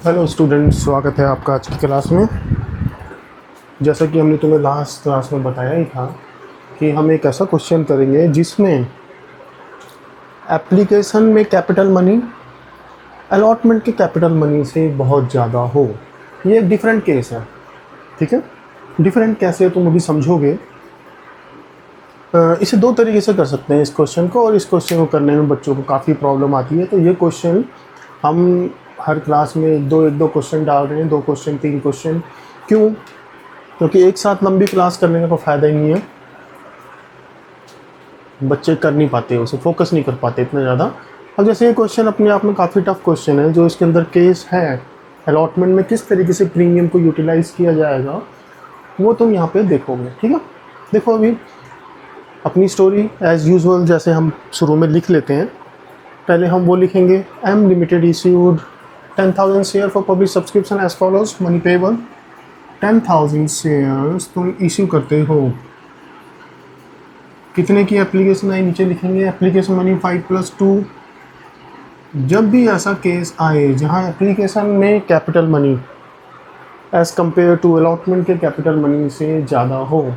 Hello students, स्वागत है आपका आज की क्लास में। जैसा कि हमने तुम्हें लास्ट क्लास में बताया ही था कि हम एक ऐसा क्वेश्चन करेंगे जिसमें एप्लीकेशन में कैपिटल मनी अलॉटमेंट के कैपिटल मनी से बहुत ज़्यादा हो। ये एक डिफरेंट केस है, ठीक है। डिफरेंट कैसे तुम अभी समझोगे। इसे दो तरीके से कर सकते हैं इस क्वेश्चन को, और इस क्वेश्चन को करने में बच्चों को काफ़ी प्रॉब्लम आती है। तो ये क्वेश्चन हम हर क्लास में एक दो क्वेश्चन डाल रहे हैं, 2 क्वेश्चन 3 क्वेश्चन। क्यों? क्योंकि एक साथ लंबी क्लास करने का कोई फ़ायदा ही नहीं है, बच्चे कर नहीं पाते, उसे फोकस नहीं कर पाते इतना ज़्यादा। अब जैसे ये क्वेश्चन अपने आप में काफ़ी टफ क्वेश्चन है, जो इसके अंदर केस है अलॉटमेंट में किस तरीके से प्रीमियम को यूटिलाइज़ किया जाएगा वो तुम यहाँ पे देखोगे, ठीक है। देखो अभी अपनी स्टोरी एज़ यूजुअल जैसे हम शुरू में लिख लेते हैं। पहले हम वो लिखेंगे, M limited issued 10,000 share for public subscription as follows, money payable 10,000 shares तुम इश्यू करते हो। कितने की एप्लीकेशन आई, नीचे लिखेंगे एप्लीकेशन मनी 5+2। जब भी ऐसा केस आए जहां एप्लीकेशन में capital money as compare to allotment के कैपिटल मनी से ज़्यादा हो,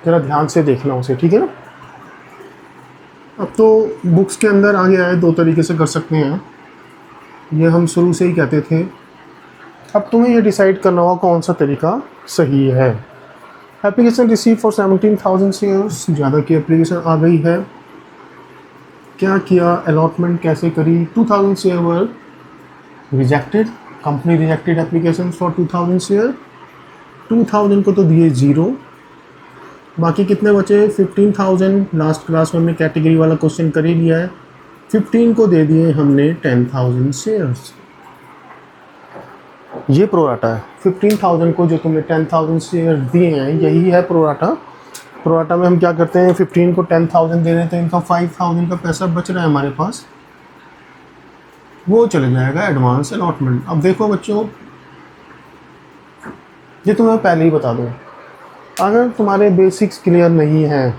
ज़रा ध्यान से देखना उसे, ठीक है ना। अब तो बुक्स के अंदर आगे आए 2 तरीके से कर सकते हैं, ये हम शुरू से ही कहते थे। अब तुम्हें ये डिसाइड करना होगा कौन सा तरीका सही है। एप्लीकेशन रिसीव फॉर 17,000 शेयर्स, ज़्यादा की एप्लीकेशन आ गई है। क्या किया, अलॉटमेंट कैसे करी, 2,000 share were rejected, company rejected application for 2,000 share. 2,000 को तो दिए 0, बाकी कितने बचे 15,000। लास्ट क्लास में हमने कैटेगरी वाला क्वेश्चन कर ही लिया है। 15 को दे दिए हमने 10,000 शेयर्स। ये प्रोराटा है। 15,000 को जो तुमने 10,000 शेयर दिए हैं यही है प्रोराटा। प्रोराटा में हम क्या करते हैं, 15 को 10,000 दे रहे हैं तो इनका 5,000 का पैसा बच रहा है हमारे पास, वो चले जाएगा एडवांस अलॉटमेंट। अब देखो बच्चों, ये तुम्हें पहले ही बता दूँ, अगर तुम्हारे बेसिक्स क्लियर नहीं हैं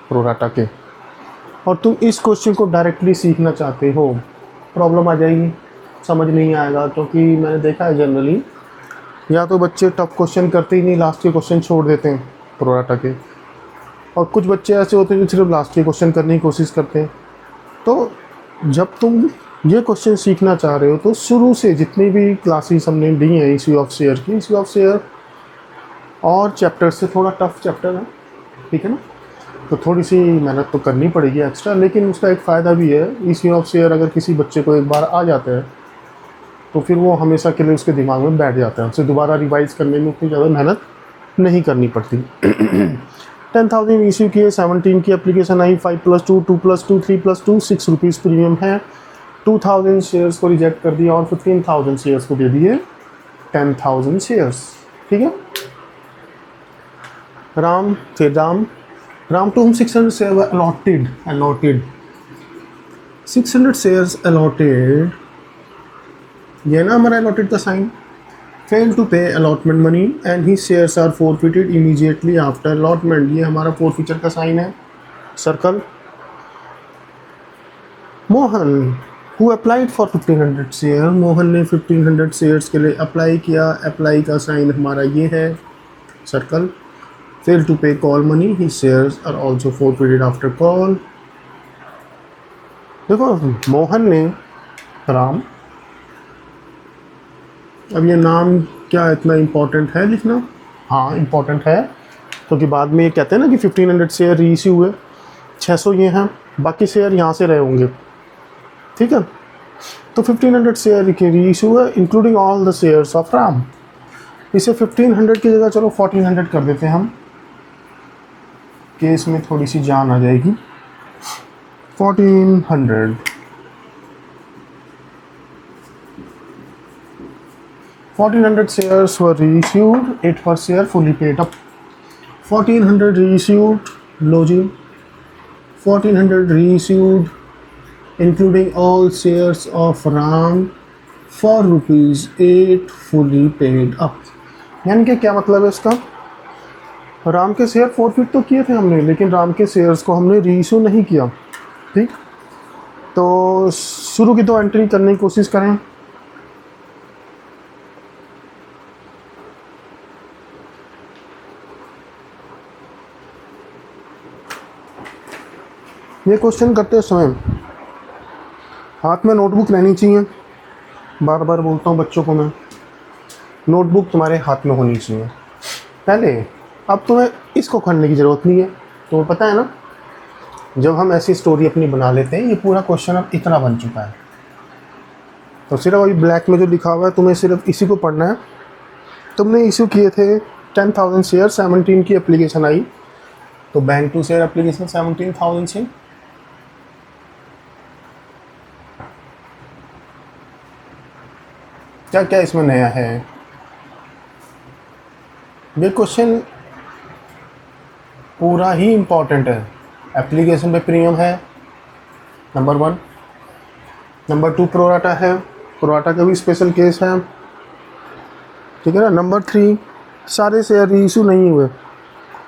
प्रोराटा के और तुम इस क्वेश्चन को डायरेक्टली सीखना चाहते हो, प्रॉब्लम आ जाएगी, समझ नहीं आएगा। क्योंकि मैंने देखा है जनरली या तो बच्चे टफ क्वेश्चन करते ही नहीं, लास्ट के क्वेश्चन छोड़ देते हैं प्रोराटा के, और कुछ बच्चे ऐसे होते हैं जो सिर्फ लास्ट के क्वेश्चन करने की कोशिश करते हैं। तो जब तुम ये क्वेश्चन सीखना चाह रहे हो तो शुरू से जितनी भी क्लासेस हमने दी हैं इश्यू ऑफ शेयर की, इश्यू ऑफ शेयर और चैप्टर से थोड़ा टफ चैप्टर है, ठीक है ना। तो थोड़ी सी मेहनत तो करनी पड़ेगी एक्स्ट्रा, लेकिन उसका एक फ़ायदा भी है। इश्यू ऑफ शेयर अगर किसी बच्चे को एक बार आ जाता है तो फिर वो हमेशा के लिए उसके दिमाग में बैठ जाता है, उसे दोबारा रिवाइज़ करने में उतनी ज़्यादा मेहनत नहीं करनी पड़ती। 10,000 इश्यू किए, 17 की एप्लीकेशन आई, 5+2, 2+2, 3+2, 6 रुपीज़ प्रीमियम है। 2,000 शेयर्स को रिजेक्ट कर दिया और 15,000 शेयर्स को दे दिए 10,000 शेयर्स, ठीक है। Ram to whom 600 shares were allotted 600 shares allotted, ये ना हमारा allotted का साइन। फेल टू पे allotment money and his shares are forfeited immediately after allotment, ये हमारा forfeiture का साइन है, circle. Mohan who applied for 1,500 share, Mohan ने 1,500 शेयर्स के लिए अप्लाई किया, अप्लाई का साइन हमारा ये है, सर्कल। फेल टू पे call money, his shares are also forfeited after call। देखो मोहन ने राम, अब ये नाम क्या इतना इम्पोर्टेंट है लिखना? हाँ इम्पोर्टेंट है, क्योंकि बाद में ये कहते हैं ना कि 1,500 शेयर रीइश्यू हुए, 600 ये हैं, बाकी शेयर यहाँ से रहे होंगे, ठीक है। तो 1,500 शेयर के रीइश्यू हुए including all the shares of Ram. इसे 1,500 की जगह चलो 1,400 कर देते हैं हम, केस में थोड़ी सी जान आ जाएगी। 1,400 shares were reissued, 8 per share fully paid up। 1,400 reissued, low ji, 1,400 reissued including all shares of Ram for ₹8 fully paid up। यानी कि क्या मतलब है इसका, राम के शेयर फॉरफिट तो किए थे हमने, लेकिन राम के शेयर्स को हमने रीइश्यू नहीं किया, ठीक। तो शुरू की 2 एंट्री करने की कोशिश करें। ये क्वेश्चन करते समय हाथ में नोटबुक रहनी चाहिए। बार बार बोलता हूँ बच्चों को मैं, नोटबुक तुम्हारे हाथ में होनी चाहिए पहले। अब तुम्हें इसको करने की ज़रूरत नहीं है, तुम्हें पता है ना, जब हम ऐसी स्टोरी अपनी बना लेते हैं, ये पूरा क्वेश्चन अब इतना बन चुका है, तो सिर्फ अभी ब्लैक में जो लिखा हुआ है तुम्हें सिर्फ इसी को पढ़ना है। तुमने इशू किए थे 10,000 शेयर, 17 की एप्लीकेशन आई, तो बैंक टू शेयर एप्लीकेशन 17,000 से। क्या क्या इसमें नया है? ये क्वेश्चन पूरा ही इम्पॉर्टेंट है। एप्लीकेशन पे प्रीमियम है नंबर 1, नंबर 2 प्रोराटा है, प्रोराटा का भी स्पेशल केस है, ठीक है ना। नंबर 3 सारे शेयर री इशू नहीं हुए,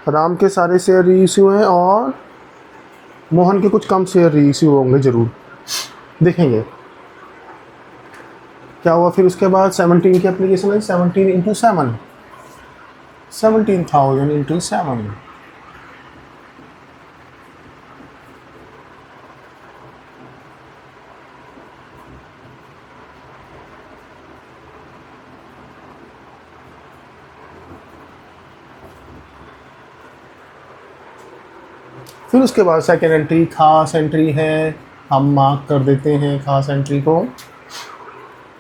राम के सारे शेयर री इशू हैं और मोहन के कुछ कम शेयर री इशू होंगे ज़रूर, देखेंगे क्या हुआ। फिर उसके बाद 17 की एप्लीकेशन है, 17 इंटू 7, 17,000 इंटू 7। फिर उसके बाद सेकेंड एंट्री खास एंट्री है, हम मार्क कर देते हैं खास एंट्री को।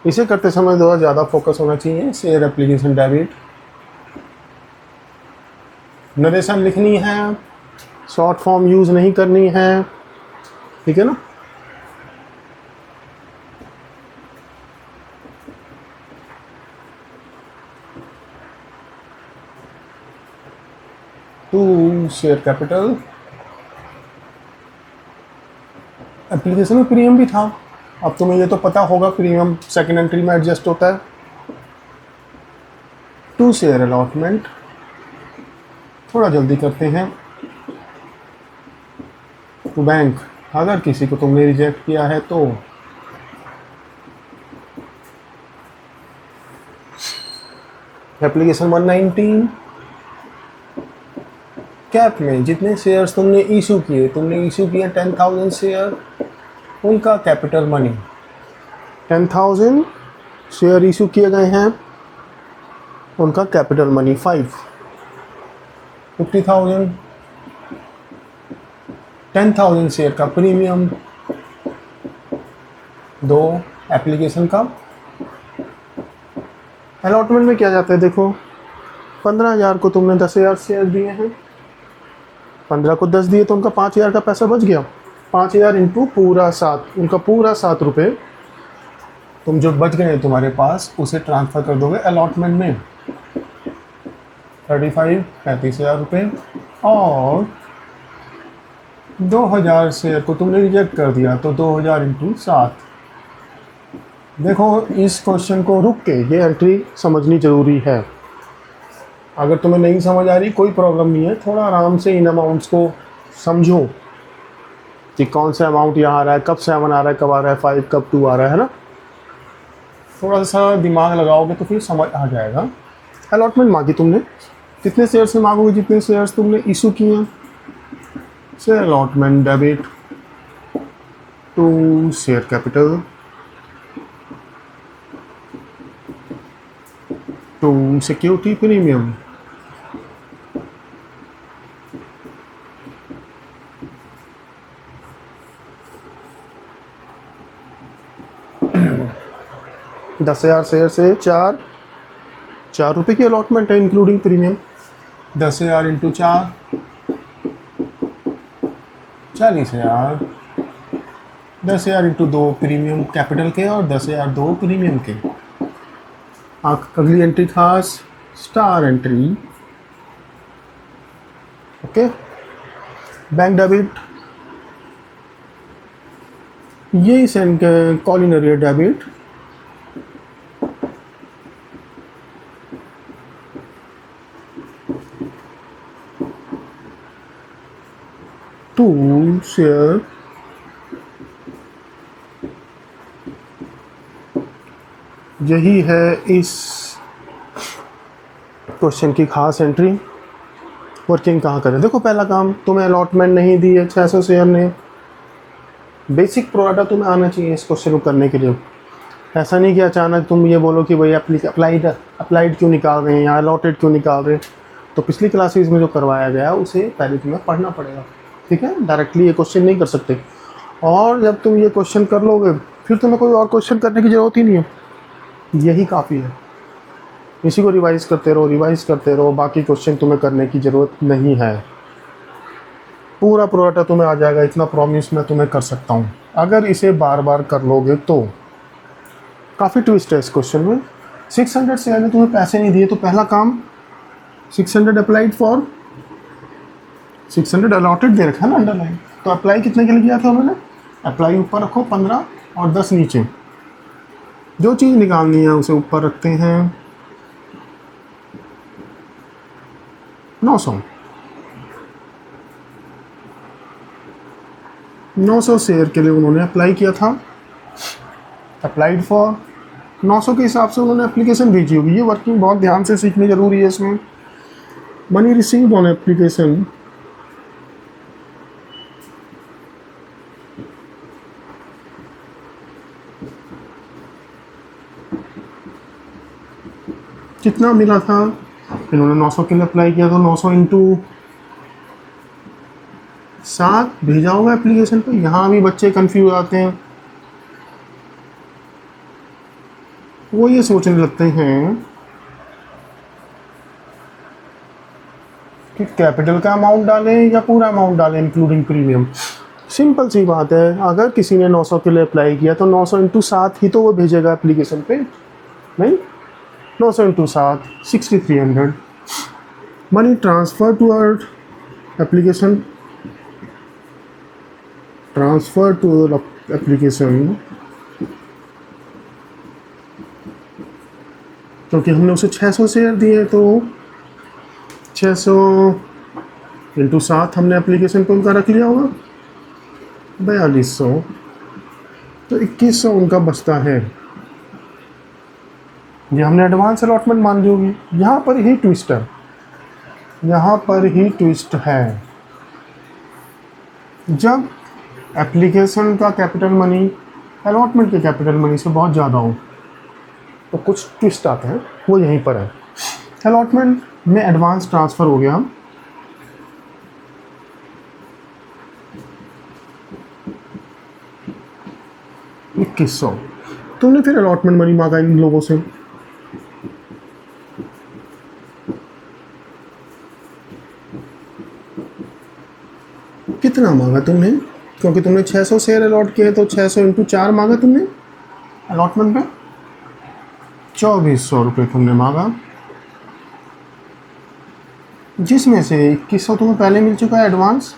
इसे करते समय थोड़ा ज़्यादा फोकस होना चाहिए। शेयर एप्लीकेशन डेबिट, नरेशन लिखनी है, शॉर्ट फॉर्म यूज़ नहीं करनी है, ठीक है ना। टू शेयर कैपिटल, एप्लीकेशन में प्रीमियम भी था, अब तुम्हें ये तो पता होगा प्रीमियम सेकेंड एंट्री में एडजस्ट होता है। 2 शेयर अलॉटमेंट, थोड़ा जल्दी करते हैं। तो बैंक, अगर किसी को तुमने रिजेक्ट किया है तो एप्लीकेशन 119, कैप में जितने शेयर्स तुमने इशू किए, तुमने इशू किया 10,000 शेयर, उनका कैपिटल मनी 10,000 शेयर इशू किए गए हैं, उनका कैपिटल मनी 50,000, 10,000 शेयर का प्रीमियम 2 एप्लीकेशन का। अलॉटमेंट में क्या जाता है देखो, 15,000 को तुमने 10,000 शेयर दिए हैं, 15 को 10 दिए तो उनका 5,000 का पैसा बच गया। 5,000 इंटू पूरा 7, उनका पूरा 7 रुपये तुम जो बच गए तुम्हारे पास उसे ट्रांसफ़र कर दोगे अलॉटमेंट में। 35,000 रुपये, और 2,000 शेयर को तुमने रिजेक्ट कर दिया तो 2,000 इंटू 7। देखो इस क्वेश्चन को रुक के ये एंट्री समझनी ज़रूरी है। अगर तुम्हें नहीं समझ आ रही कोई प्रॉब्लम नहीं है, थोड़ा आराम से इन अमाउंट्स को समझो कि कौन सा अमाउंट यहाँ आ रहा है, कब 7 आ रहा है, कब आ रहा है 5, कब 2 आ रहा है ना। थोड़ा सा दिमाग लगाओगे तो फिर समझ आ जाएगा। अलॉटमेंट मांगी तुमने, कितने शेयर्स से मांगोगे, जितने शेयर्स तुमने इशू किए हैं। Share allotment debit to share capital to security premium, दस 10,000 शेयर से 4 रुपये की अलॉटमेंट है including premium. 10,000 into 4, 40,000। 10,000 into 2 premium capital के और 10,000 2 प्रीमियम के। अगली एंट्री खास star entry, okay. Bank debit, ये कॉलिनरी डेबिट, टू शेयर यही है इस क्वेश्चन की खास एंट्री। वर्किंग कहाँ करें, देखो पहला काम, तुम्हें अलॉटमेंट नहीं दी है 600 शेयर ने, बेसिक प्रोडाटा तुम्हें आना चाहिए इस क्वेश्चन को करने के लिए। ऐसा नहीं कि अचानक तुम ये बोलो कि भाई अप्लाइड अप्लाइड क्यों निकाल रहे हैं या अलॉटेड क्यों निकाल रहे हैं। तो पिछली क्लासेस में जो करवाया गया उसे पहले तुम्हें पढ़ना पड़ेगा, ठीक है। डायरेक्टली ये क्वेश्चन नहीं कर सकते। और जब तुम ये क्वेश्चन कर लोगे फिर तुम्हें कोई और क्वेश्चन करने की ज़रूरत ही नहीं है, यही काफ़ी है। इसी को रिवाइज करते रहो, बाकी क्वेश्चन तुम्हें करने की ज़रूरत नहीं है। पूरा प्रोडाटा तुम्हें आ जाएगा, इतना प्रॉमिस मैं तुम्हें कर सकता हूँ। अगर इसे बार बार कर लोगे तो काफ़ी ट्विस्ट है इस क्वेश्चन में। 600 से ज़्यादा तुम्हें पैसे नहीं दिए तो पहला काम 600 अप्लाइड फॉर 600 अलॉटेड दे रखा है ना अंडरलाइन। तो अप्लाई कितने के लिए किया था उन्होंने? अप्लाई ऊपर रखो 15 और 10 नीचे। जो चीज़ निकालनी है उसे ऊपर रखते हैं 900। 900 शेयर के लिए उन्होंने अप्लाई किया था। अप्लाइड फॉर 900 के हिसाब से उन्होंने एप्लीकेशन भेजी होगी। ये वर्किंग बहुत ध्यान से सीखनी ज़रूरी है इसमें। मनी रिसीव्ड ऑन एप्लीकेशन कितना मिला था? इन्होंने 900 के लिए अप्लाई किया तो 900 इंटू 7 भेजा होगा एप्लीकेशन पे। यहाँ भी बच्चे कंफ्यूज आते हैं, वो ये सोचने लगते हैं कि कैपिटल का अमाउंट डालें या पूरा अमाउंट डालें इंक्लूडिंग प्रीमियम। सिंपल सी बात है, अगर किसी ने 900 के लिए अप्लाई किया तो 900 इंटू 7 ही तो वो भेजेगा एप्लीकेशन पे, नहीं? 900 into 7 6300। Money transfer to application क्योंकि हमने उसे 600 शेयर दिए तो 600 इंटू 7 हमने एप्लीकेशन पे उनका रख लिया होगा 4200। तो 2100 उनका बचता है। ये हमने एडवांस अलॉटमेंट मान ली होगी। यहाँ पर ही ट्विस्ट है। जब एप्लीकेशन का कैपिटल मनी अलॉटमेंट के कैपिटल मनी से बहुत ज़्यादा हो तो कुछ ट्विस्ट आते हैं, वो यहीं पर है। अलॉटमेंट में एडवांस ट्रांसफ़र हो गया, $2100। तुमने फिर अलॉटमेंट मनी मांगा इन लोगों से, कितना मांगा तुमने? क्योंकि तुमने 600 शेयर अलॉट किए तो 600 इंटू 4 मांगा तुमने अलॉटमेंट पे। 2400 रुपये तुमने मांगा, जिसमें से 2100 तुम्हें पहले मिल चुका है एडवांस।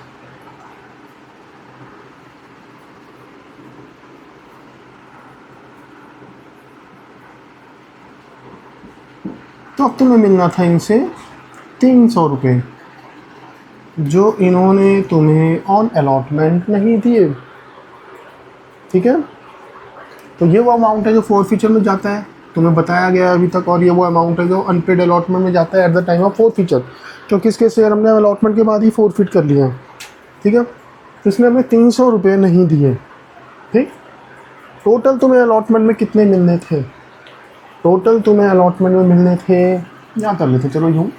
तो अब तुम्हें मिलना था इनसे 300 रुपये, जो इन्होंने तुम्हें ऑन अलॉटमेंट नहीं दिए, ठीक है। तो ये वो अमाउंट है जो फोरफीचर में जाता है, तुम्हें बताया गया अभी तक। और ये वो अमाउंट है जो अनपेड अलॉटमेंट में जाता है at the time of forfeiture, क्योंकि इसके शेयर हमने अलॉटमेंट के बाद ही फोरफिट कर लिया, ठीक है। तो इसने हमें 300 रुपये नहीं दिए, ठीक। टोटल तुम्हें अलॉटमेंट में कितने मिलने थे? टोटल तुम्हें अलॉटमेंट में मिलने थे, यहाँ कर लेते चलो यूँ,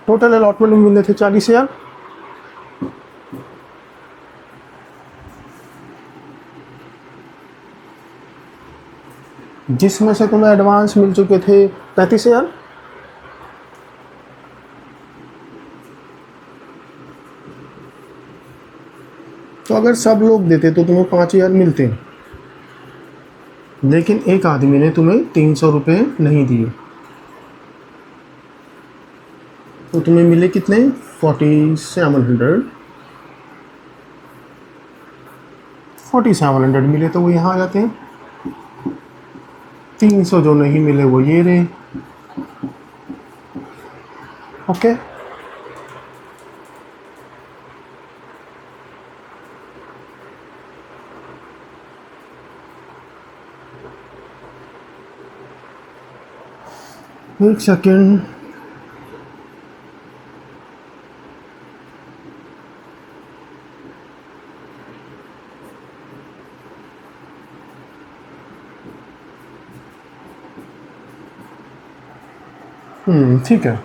टोटल अलॉटमेंट में मिलने थे 40,000। जिसमें से तुम्हें एडवांस मिल चुके थे 35,000। तो अगर सब लोग देते तो तुम्हें 5,000 मिलते, लेकिन एक आदमी ने तुम्हें 300 रुपये नहीं दिए, तो तुम्हें मिले कितने? 4700 मिले। तो वो यहाँ आ जाते हैं। 300 जो नहीं मिले वो ये रहे, ओके। एक सेकेंड, ठीक है।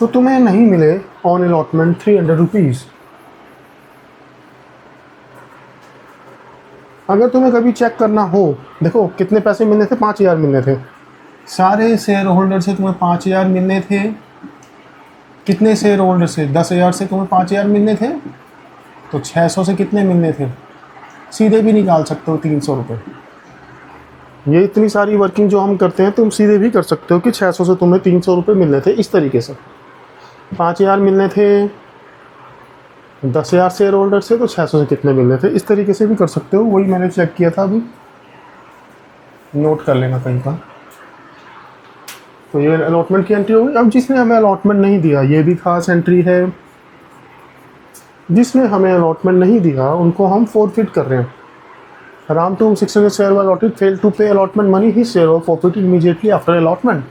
तो तुम्हें नहीं मिले ऑन अलॉटमेंट 300 रुपीज़। अगर तुम्हें कभी चेक करना हो, देखो कितने पैसे मिलने थे, 5,000 मिलने थे। सारे शेयर होल्डर से तुम्हें 5,000 मिलने थे। कितने शेयर होल्डर से? 10,000 से तुम्हें 5,000 मिलने थे, तो 600 से कितने मिलने थे? सीधे भी निकाल सकते हो 300 रुपये। ये इतनी सारी वर्किंग जो हम करते हैं तुम सीधे भी कर सकते हो कि 600 से तुम्हें 300 रुपये मिलने थे। इस तरीके से 5,000 मिलने थे 10,000 शेयर होल्डर से, तो 600 से कितने मिलने थे, इस तरीके से भी कर सकते हो। वही मैंने चेक किया था, अभी नोट कर लेना कहीं पर। तो ये अलॉटमेंट की एंट्री होगी। अब जिसने हमें अलॉटमेंट नहीं दिया, ये भी खास एंट्री है। जिसने हमें अलॉटमेंट नहीं दिया उनको हम फोरफिट कर रहे हैं। Ram to 600 share were allotted, fail to pay allotment money, he share were forfeited immediately after allotment.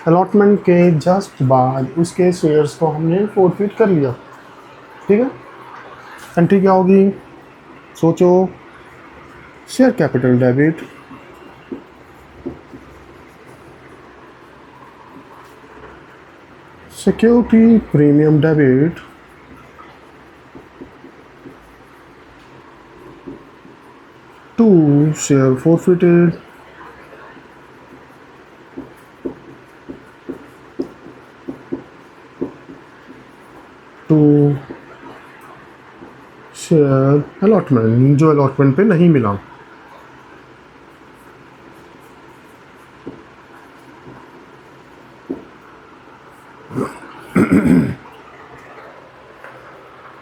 Allotment के जस्ट बाद उसके शेयर्स को हमने फोरफिट कर लिया। ठीक है। एंट्री क्या होगी? सोचो। Share capital debit, security premium debit, to share forfeited, to share allotment, जो अलॉटमेंट पे नहीं मिला।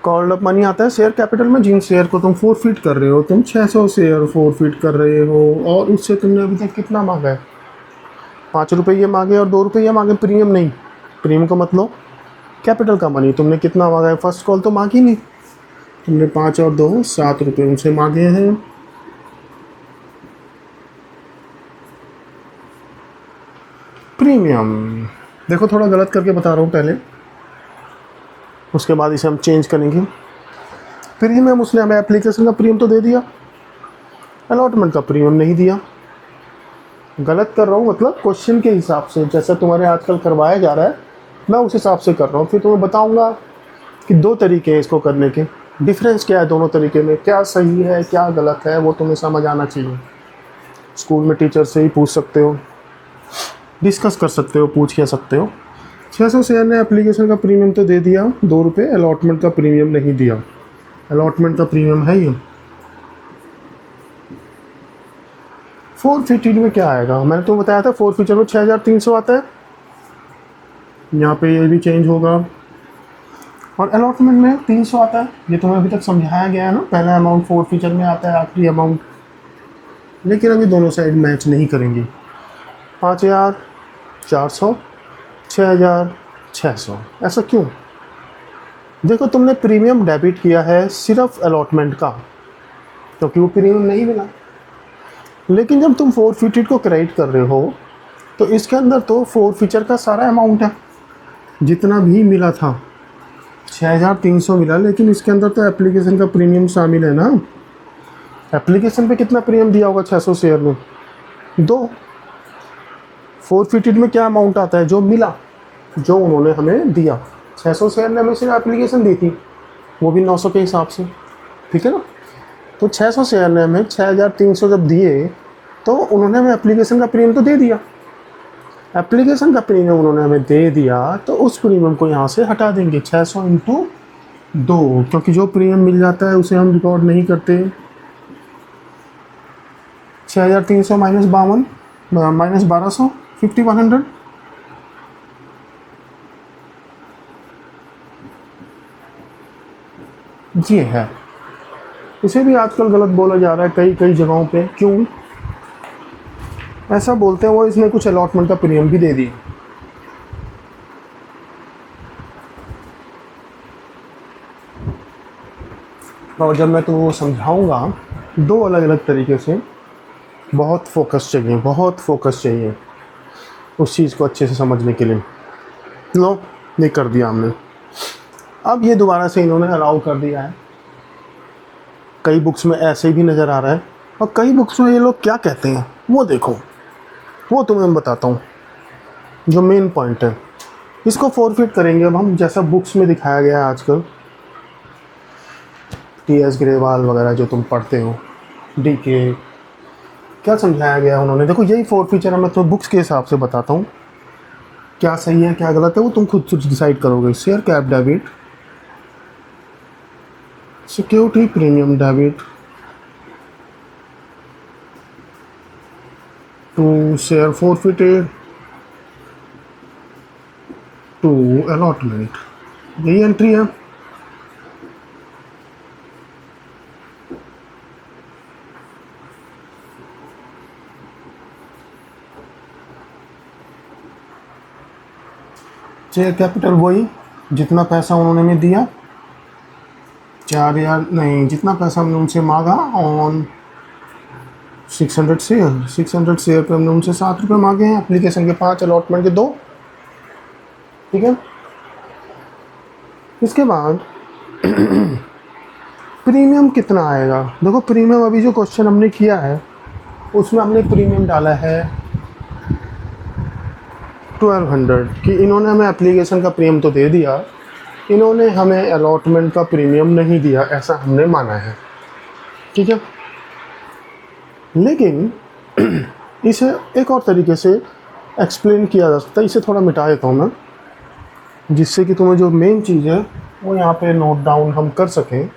कॉल्ड अप मनी आता है शेयर कैपिटल में। जिन शेयर को तुम फोरफिट कर रहे हो, तुम 600 शेयर फोरफिट कर रहे हो, और उससे तुमने अभी तक कितना मांगा है? 5 रुपये मांगे और 2 रुपये मांगे। प्रीमियम नहीं, प्रीमियम का मतलब कैपिटल का मनी। तुमने कितना मांगा है? फर्स्ट कॉल तो मांगी नहीं, तुमने 5 और 2 7 रुपये उनसे मांगे हैं। प्रीमियम देखो, थोड़ा गलत करके बता रहा हूँ पहले, उसके बाद इसे हम चेंज करेंगे। प्रीमियम उसने हमें एप्लीकेशन का प्रीमियम तो दे दिया, अलॉटमेंट का प्रीमियम नहीं दिया। गलत कर रहा हूँ मतलब क्वेश्चन के हिसाब से, जैसा तुम्हारे आजकल करवाया जा रहा है मैं उस हिसाब से कर रहा हूँ। फिर तुम्हें बताऊँगा कि 2 तरीके हैं इसको करने के, डिफरेंस क्या है दोनों तरीके में, क्या सही है क्या गलत है, वो तुम्हें समझ आना चाहिए। स्कूल में टीचर से ही पूछ सकते हो, डिस्कस कर सकते हो, पूछ के सकते हो। 600 शेयर ने एप्लीकेशन का प्रीमियम तो दे दिया 2 रुपये, अलॉटमेंट का प्रीमियम नहीं दिया। अलॉटमेंट का प्रीमियम है ये। फोरफिटेड में क्या आएगा? मैंने तो बताया था फोरफिटेड में 6,300 आता है। यहाँ पे ये भी चेंज होगा। और अलॉटमेंट में 300 आता है। ये तुम्हें अभी तक समझाया गया है ना, पहला अमाउंट फोरफिटेड में आता है, आखिरी अमाउंट। लेकिन अभी दोनों साइड मैच नहीं करेंगी। 5,400, 6,600, ऐसा क्यों? देखो, तुमने प्रीमियम डेबिट किया है सिर्फ अलॉटमेंट का, क्योंकि वो प्रीमियम नहीं मिला। लेकिन जब तुम फोरफिटेड को क्रेडिट कर रहे हो, तो इसके अंदर तो फोरफिचर का सारा अमाउंट है जितना भी मिला था। 6,300 मिला, लेकिन इसके अंदर तो एप्लीकेशन का प्रीमियम शामिल है ना। एप्लीकेशन पे कितना प्रीमियम दिया होगा 600 शेयर में? 2। फोरफिटेड में क्या अमाउंट आता है? जो मिला, जो उन्होंने हमें दिया। 600 शेयर ने हमें सिर्फ एप्लीकेशन दी थी, वो भी 900 के हिसाब से, ठीक है ना। तो 600 शेयर ने हमें 6,300 जब दिए, तो उन्होंने हमें एप्लीकेशन का प्रीमियम तो दे दिया। एप्लीकेशन का प्रीमियम उन्होंने हमें दे दिया, तो उस प्रीमियम को यहाँ से हटा देंगे। 600 इंटू 2, क्योंकि जो प्रीमियम मिल जाता है उसे हम रिकॉर्ड नहीं करते। 6,300 माइनस 52 माइनस 1,200, 5,100। ये है। इसे भी आजकल गलत बोला जा रहा है कई कई जगहों पे। क्यों ऐसा बोलते हैं? वो इसने कुछ अलॉटमेंट का प्रीमियम भी दे दिया। और जब मैं तुमको समझाऊंगा 2 अलग अलग तरीके से, बहुत फोकस चाहिए, बहुत फोकस चाहिए उस चीज़ को अच्छे से समझने के लिए। लो, ये कर दिया हमने। अब ये दोबारा से इन्होंने अलाउ कर दिया है। कई बुक्स में ऐसे भी नज़र आ रहा है, और कई बुक्स में ये लोग क्या कहते हैं वो देखो, वो तुम्हें मैं बताता हूँ। जो मेन पॉइंट है इसको फॉरफिट करेंगे अब हम, जैसा बुक्स में दिखाया गया है आजकल, टी.एस. ग्रेवाल वगैरह जो तुम पढ़ते हो, डी.के. क्या समझाया गया उन्होंने, देखो यही फोर फीचर है, मैं तो बुक्स के हिसाब से बताता हूँ, क्या सही है क्या गलत है वो तुम खुद डिसाइड करोगे। Share cap debit, security premium debit to share forfeited to allotment, यही एंट्री है। शेयर कैपिटल वही जितना पैसा उन्होंने में दिया, 4,000 नहीं, जितना पैसा हमने उनसे मांगा ऑन 600 शेयर, 600 शेयर पे हमने उनसे 7 रुपये मांगे हैं, एप्लीकेशन के 5, अलॉटमेंट के 2, ठीक है। इसके बाद प्रीमियम कितना आएगा, देखो प्रीमियम अभी जो क्वेश्चन हमने किया है उसमें हमने प्रीमियम डाला है 1200 कि इन्होंने हमें एप्लीकेशन का प्रीमियम तो दे दिया, इन्होंने हमें अलॉटमेंट का प्रीमियम नहीं दिया, ऐसा हमने माना है, ठीक है। लेकिन इसे एक और तरीके से एक्सप्लेन किया जा सकता है, इसे थोड़ा मिटा देता हूँ मैं, जिससे कि तुम्हें जो मेन चीज़ है वो यहाँ पे नोट डाउन हम कर सकें।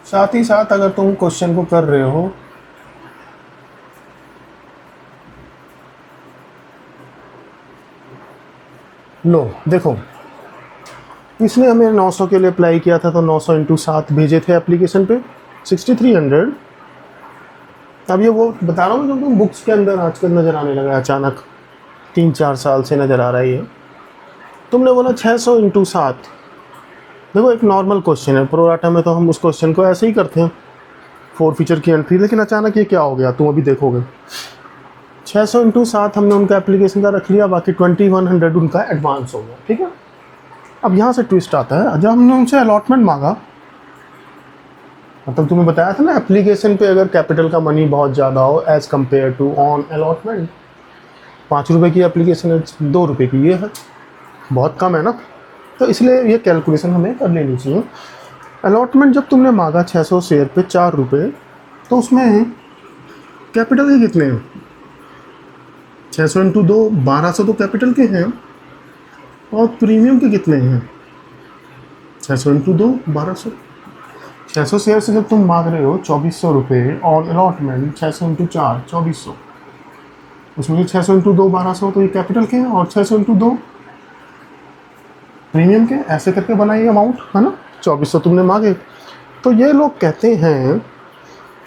साथ ही साथ अगर तुम क्वेश्चन को कर रहे हो लो देखो, इसने हमें 900 के लिए अप्लाई किया था तो 900 इंटू 7 भेजे थे एप्लीकेशन पे 6300। अब ये वो बता रहा हूँ जो तुम बुक्स के अंदर आजकल नज़र आने लगा है, अचानक 3-4 साल से नज़र आ रहा है ये। तुमने बोला 600 इंटू 7, देखो एक नॉर्मल क्वेश्चन है, प्रोराटा में तो हम उस क्वेश्चन को ऐसे ही करते हैं, 4 फीचर की एंट्री, लेकिन अचानक ये क्या हो गया तुम अभी देखोगे। 600 इंटू 7 हमने उनका एप्लीकेशन का रख लिया, बाकी 2100 उनका एडवांस हो गया, ठीक है। अब यहाँ से ट्विस्ट आता है, जब हमने उनसे अलॉटमेंट मांगा, मतलब तुम्हें बताया था ना एप्लीकेशन पे अगर कैपिटल का मनी बहुत ज़्यादा हो as compare to on allotment, 5 रुपये की एप्लीकेशन है, 2 रुपये की ये है, बहुत कम है ना, तो इसलिए ये कैलकुलेशन हमें कर लेनी चाहिए। अलॉटमेंट जब तुमने मांगा 600 शेयर पे 4 रुपये, तो उसमें कैपिटल के कितने हैं, 600 इंटू 2 1200 तो कैपिटल के हैं, और प्रीमियम के कितने हैं 600 इंटू 2 1200। 600 शेयर से जब तुम मांग रहे हो 2400 रुपये और अलॉटमेंट 600 इंटू 4 2400, उसमें 600 इंटू 2 1200 तो ये कैपिटल के हैं, और 600 इंटू 2 प्रीमियम के, ऐसे करके बनाइए अमाउंट, है ना। 2400 तुमने मांगे, तो ये लोग कहते हैं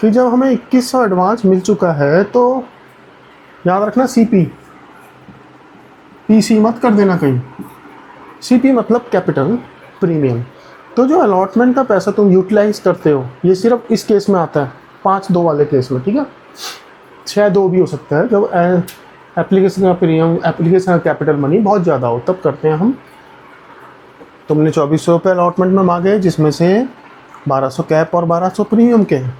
कि जब हमें 2100 एडवांस मिल चुका है तो याद रखना सीपी, पीसी मत कर देना कहीं, सीपी मतलब कैपिटल प्रीमियम। तो जो अलॉटमेंट का पैसा तुम यूटिलाइज करते हो, ये सिर्फ इस केस में आता है 5-2 वाले केस में, ठीक है, 6-2 भी हो सकता है, जब एप्लीकेशन का प्रीमियम, एप्लीकेशन का कैपिटल मनी बहुत ज़्यादा हो तब करते हैं हम। तुमने 2400 रुपये अलॉटमेंट में मांगे, जिसमें से 1200 कैप और 1200 प्रीमियम के हैं।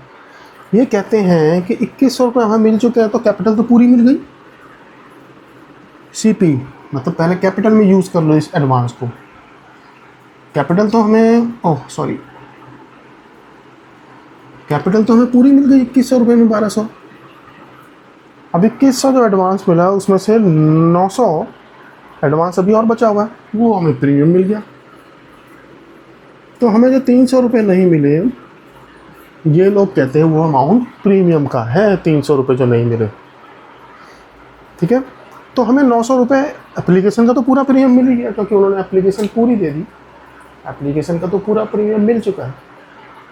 ये कहते हैं कि 2100 रुपये हमें मिल चुके हैं, तो कैपिटल तो पूरी मिल गई। सीपी मतलब पहले कैपिटल में यूज़ कर लो इस एडवांस को, कैपिटल तो हमें कैपिटल तो हमें पूरी मिल गई 2100 रुपये में 1200। अब 2100 जो एडवांस मिला उसमें से 900 एडवांस अभी और बचा हुआ है, वो हमें प्रीमियम मिल गया। तो हमें जो 300 रुपये नहीं मिले, ये लोग कहते हैं वो अमाउंट प्रीमियम का है, 300 रुपये जो नहीं मिले, ठीक है। तो हमें 900 रुपये एप्लीकेशन का तो पूरा प्रीमियम मिल ही गया, क्योंकि उन्होंने एप्लीकेशन पूरी दे दी, एप्लीकेशन का तो पूरा प्रीमियम मिल चुका है।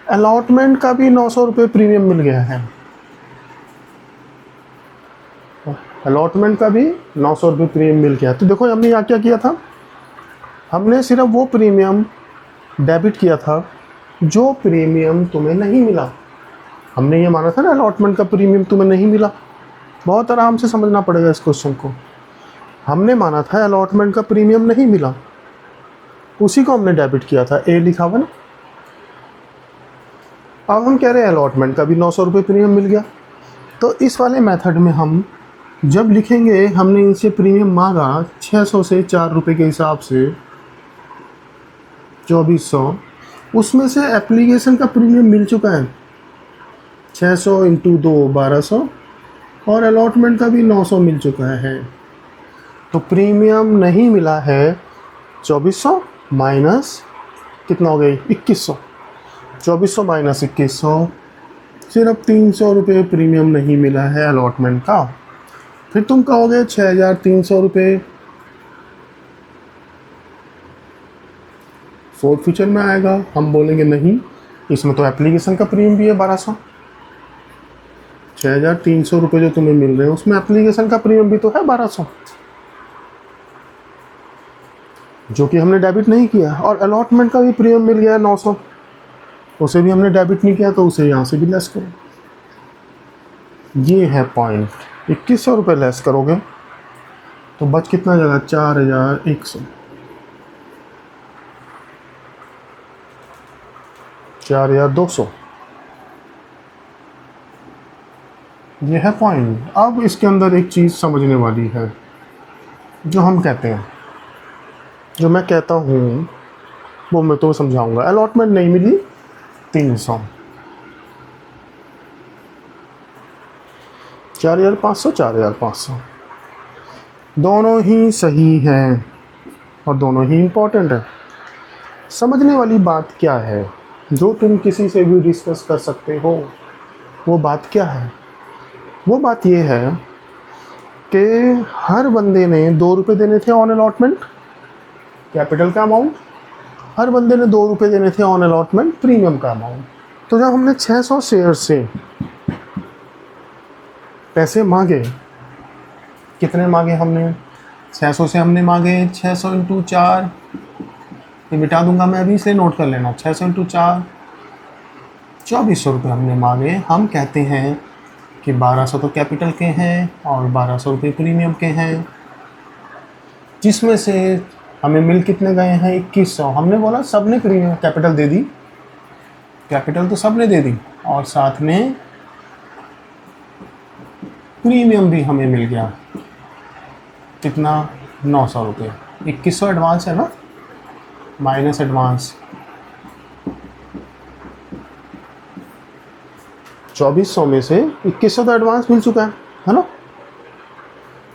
अलॉटमेंट का भी 900 रुपये प्रीमियम मिल गया है, अलॉटमेंट का भी 900 रुपये प्रीमियम मिल गया। तो देखो हमने यहाँ क्या किया था, हमने सिर्फ वो प्रीमियम डेबिट किया था जो प्रीमियम तुम्हें नहीं मिला। हमने ये माना था ना अलॉटमेंट का प्रीमियम तुम्हें नहीं मिला, बहुत आराम से समझना पड़ेगा इस क्वेश्चन को। हमने माना था अलॉटमेंट का प्रीमियम नहीं मिला, उसी को हमने डेबिट किया था, ए लिखा हुआ ना। अब हम कह रहे हैं अलॉटमेंट का भी 900 रुपये प्रीमियम मिल गया, तो इस वाले मेथड में हम जब लिखेंगे हमने इनसे प्रीमियम मांगा 600 से 4 रुपये के हिसाब से 2400, उसमें से एप्लीकेशन का प्रीमियम मिल चुका है 600 इंटू 2 1200 और अलॉटमेंट का भी 900 मिल चुका है। तो प्रीमियम नहीं मिला है 2400 माइनस कितना हो गई 2100, 2400 माइनस 2100, सिर्फ 300 रुपये प्रीमियम नहीं मिला है अलॉटमेंट का। फिर तुम कहोगे 6300 रुपये फोर्थ फीचर में आएगा। हम बोलेंगे नहीं, इसमें तो एप्लीकेशन का प्रीमियम भी है 1200। 6300 रुपये जो तुम्हें मिल रहे हैं उसमें एप्लीकेशन का प्रीमियम भी तो है 1200, जो कि हमने डेबिट नहीं किया। और अलॉटमेंट का भी प्रीमियम मिल गया 900, उसे भी हमने डेबिट नहीं किया, तो उसे यहाँ से भी लेस करो। ये है पॉइंट। 2100 रुपये लेस करोगे तो बच कितना जाएगा 4100, 4200। ये है पॉइंट। अब इसके अंदर एक चीज़ समझने वाली है, जो हम कहते हैं, जो मैं कहता हूँ वो मैं तो समझाऊंगा। अलॉटमेंट नहीं मिली 300, 4500, 4500 दोनों ही सही हैं और दोनों ही इम्पोर्टेंट है। समझने वाली बात क्या है, जो तुम किसी से भी डिस्कस कर सकते हो, वो बात क्या है? वो बात ये है कि हर बंदे ने 2 रुपये देने थे ऑन अलॉटमेंट कैपिटल का अमाउंट, हर बंदे ने 2 रुपये देने थे ऑन अलॉटमेंट प्रीमियम का अमाउंट। तो जब हमने 600 शेयर से पैसे मांगे, कितने मांगे हमने? 600 से हमने मांगे 600 इंटू 4, ये मिटा दूंगा मैं अभी, से नोट कर लेना। 600 इंटू 4 2400 रुपये हमने मांगे। हम कहते हैं कि 1200 तो कैपिटल के हैं और 1200 रुपये प्रीमियम के हैं, जिसमें से हमें मिल कितने गए हैं 2100। हमने बोला सब ने प्रीमियम कैपिटल दे दी, कैपिटल तो सब ने दे दी, और साथ में प्रीमियम भी हमें मिल गया। कितना? 900 रुपये। 2100 एडवांस है ना, माइनस एडवांस 2400 में से 2100 तो एडवांस मिल चुका है ना,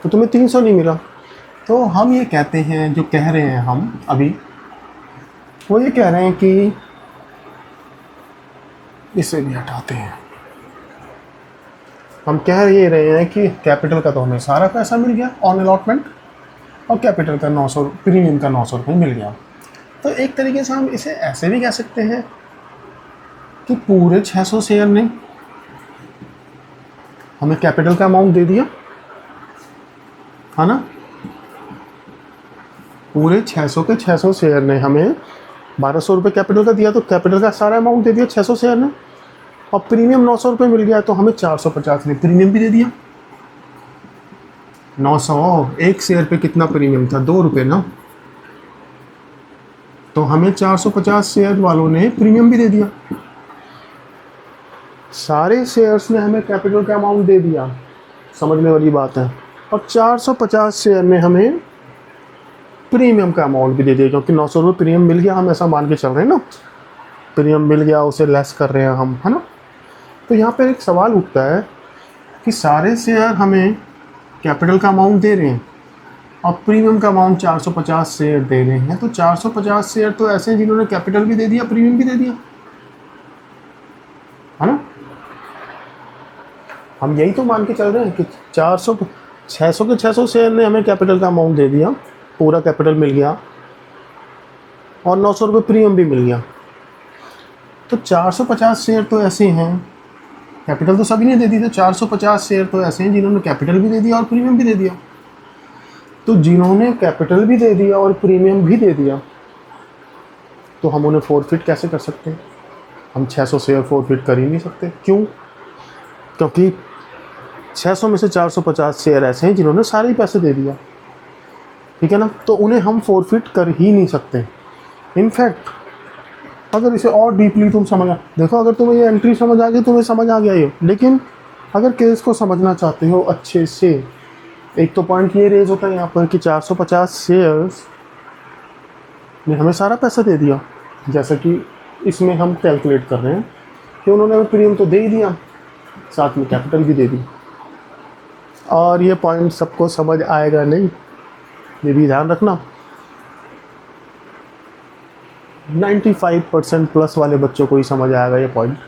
तो तुम्हें 300 नहीं मिला। तो हम ये कहते हैं, जो कह रहे हैं हम अभी, वो ये कह रहे हैं कि इसे भी हटाते हैं। हम कह ये रहे हैं कि कैपिटल का तो हमें सारा पैसा मिल गया ऑन अलॉटमेंट, और कैपिटल का 900 प्रीमियम का 900 रुपये मिल गया। तो एक तरीके से हम इसे ऐसे भी कह सकते हैं कि पूरे 600 शेयर ने हमें कैपिटल का अमाउंट दे दिया, है ना। पूरे 600 के 600 शेयर ने हमें 1200 रुपये कैपिटल का दिया, तो कैपिटल का सारा अमाउंट दे दिया 600 शेयर ने, और प्रीमियम 900 रुपये मिल गया, तो हमें 450 ने प्रीमियम भी दे दिया। 900, एक शेयर पे कितना प्रीमियम था? 2 रुपये ना, तो हमें 450 शेयर वालों ने प्रीमियम भी दे दिया। सारे शेयर्स ने हमें कैपिटल का अमाउंट दे दिया, समझने वाली बात है, और 450 शेयर ने हमें प्रीमियम का अमाउंट भी दे दिया, क्योंकि 900 रुपये प्रीमियम मिल गया, हम ऐसा मान के चल रहे हैं ना, प्रीमियम मिल गया, उसे लेस कर रहे हैं हम, है ना। तो यहाँ पर एक सवाल उठता है कि सारे शेयर हमें कैपिटल का अमाउंट दे रहे हैं और प्रीमियम का अमाउंट 450 शेयर दे रहे हैं, तो 450 शेयर तो ऐसे हैं जिन्होंने कैपिटल भी दे दिया, प्रीमियम भी दे दिया, है ना। हम यही तो मान के चल रहे हैं कि 600 के 600 शेयर ने हमें कैपिटल का अमाउंट दे दिया, पूरा कैपिटल मिल गया, और 900 रुपये प्रीमियम भी मिल गया। तो 450 शेयर तो ऐसे हैं, कैपिटल तो सभी ने दे दी, तो 450 शेयर तो ऐसे हैं जिन्होंने कैपिटल भी दे दिया और प्रीमियम भी दे दिया। तो जिन्होंने कैपिटल भी दे दिया और प्रीमियम भी दे दिया, तो हम उन्हें फोरफिट कैसे कर सकते हैं? हम 600 शेयर फोरफिट कर ही नहीं सकते। क्यों? क्योंकि 600 में से 450 शेयर ऐसे हैं जिन्होंने सारे ही पैसे दे दिया, ठीक है ना, तो उन्हें हम फोरफिट कर ही नहीं सकते। इनफैक्ट अगर इसे और डीपली तुम समझ, देखो अगर तुम्हें ये एंट्री समझ आ गई, तुम्हें समझ आ गया ये, लेकिन अगर केस को समझना चाहते हो अच्छे से, एक तो पॉइंट ये रेज होता है यहाँ पर कि 450 शेयर्स ने हमें सारा पैसा दे दिया, जैसा कि इसमें हम कैलकुलेट कर रहे हैं कि उन्होंने हमें प्रीमियम तो दे ही दिया, साथ में कैपिटल भी दे दी। और ये पॉइंट सबको समझ आएगा नहीं, ये भी ध्यान रखना। 95% प्लस वाले बच्चों को ही समझ आएगा ये पॉइंट।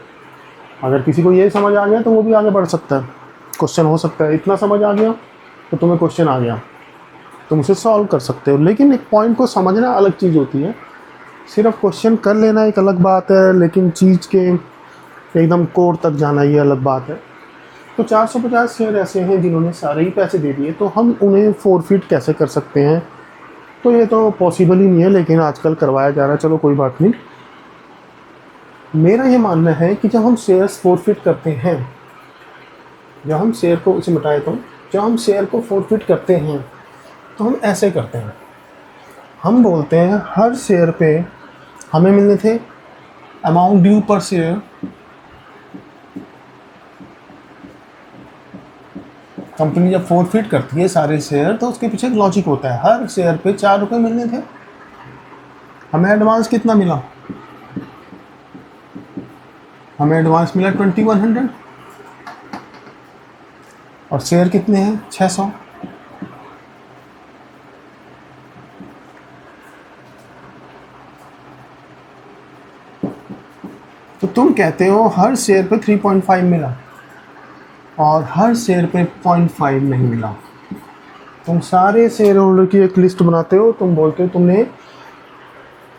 अगर किसी को ये समझ आ गया तो वो भी आगे बढ़ सकता है, क्वेश्चन हो सकता है इतना समझ आ गया तो तुम्हें क्वेश्चन आ गया, तुम उसे सॉल्व कर सकते हो। लेकिन एक पॉइंट को समझना अलग चीज़ होती है, सिर्फ क्वेश्चन कर लेना एक अलग बात है, लेकिन चीज़ के एकदम कोर तक जाना ये अलग बात है। तो 450 शेयर ऐसे हैं जिन्होंने सारे ही पैसे दे दिए, तो हम उन्हें फोरफिट कैसे कर सकते हैं? तो ये तो पॉसिबल ही नहीं है, लेकिन आजकल करवाया जा रहा है, चलो कोई बात नहीं। मेरा ये मानना है कि जब हम शेयर्स फोरफिट करते हैं, जब हम शेयर को इसे मिटाए तो जब हम शेयर को फोरफिट करते हैं तो हम ऐसे करते हैं, हम बोलते हैं हर शेयर पे हमें मिलने थे अमाउंट ड्यू पर शेयर, कंपनी जब फोरफिट करती है सारे शेयर तो उसके पीछे एक लॉजिक होता है, हर शेयर पे 4 रुपये मिलने थे, हमें एडवांस कितना मिला? हमें एडवांस मिला 2100 और शेयर कितने हैं? 600। तो तुम कहते हो हर शेयर पे 3.5 मिला और हर शेयर पे 0.5 नहीं मिला। तुम सारे शेयर होल्डर की एक लिस्ट बनाते हो, तुम बोलते हो तुमने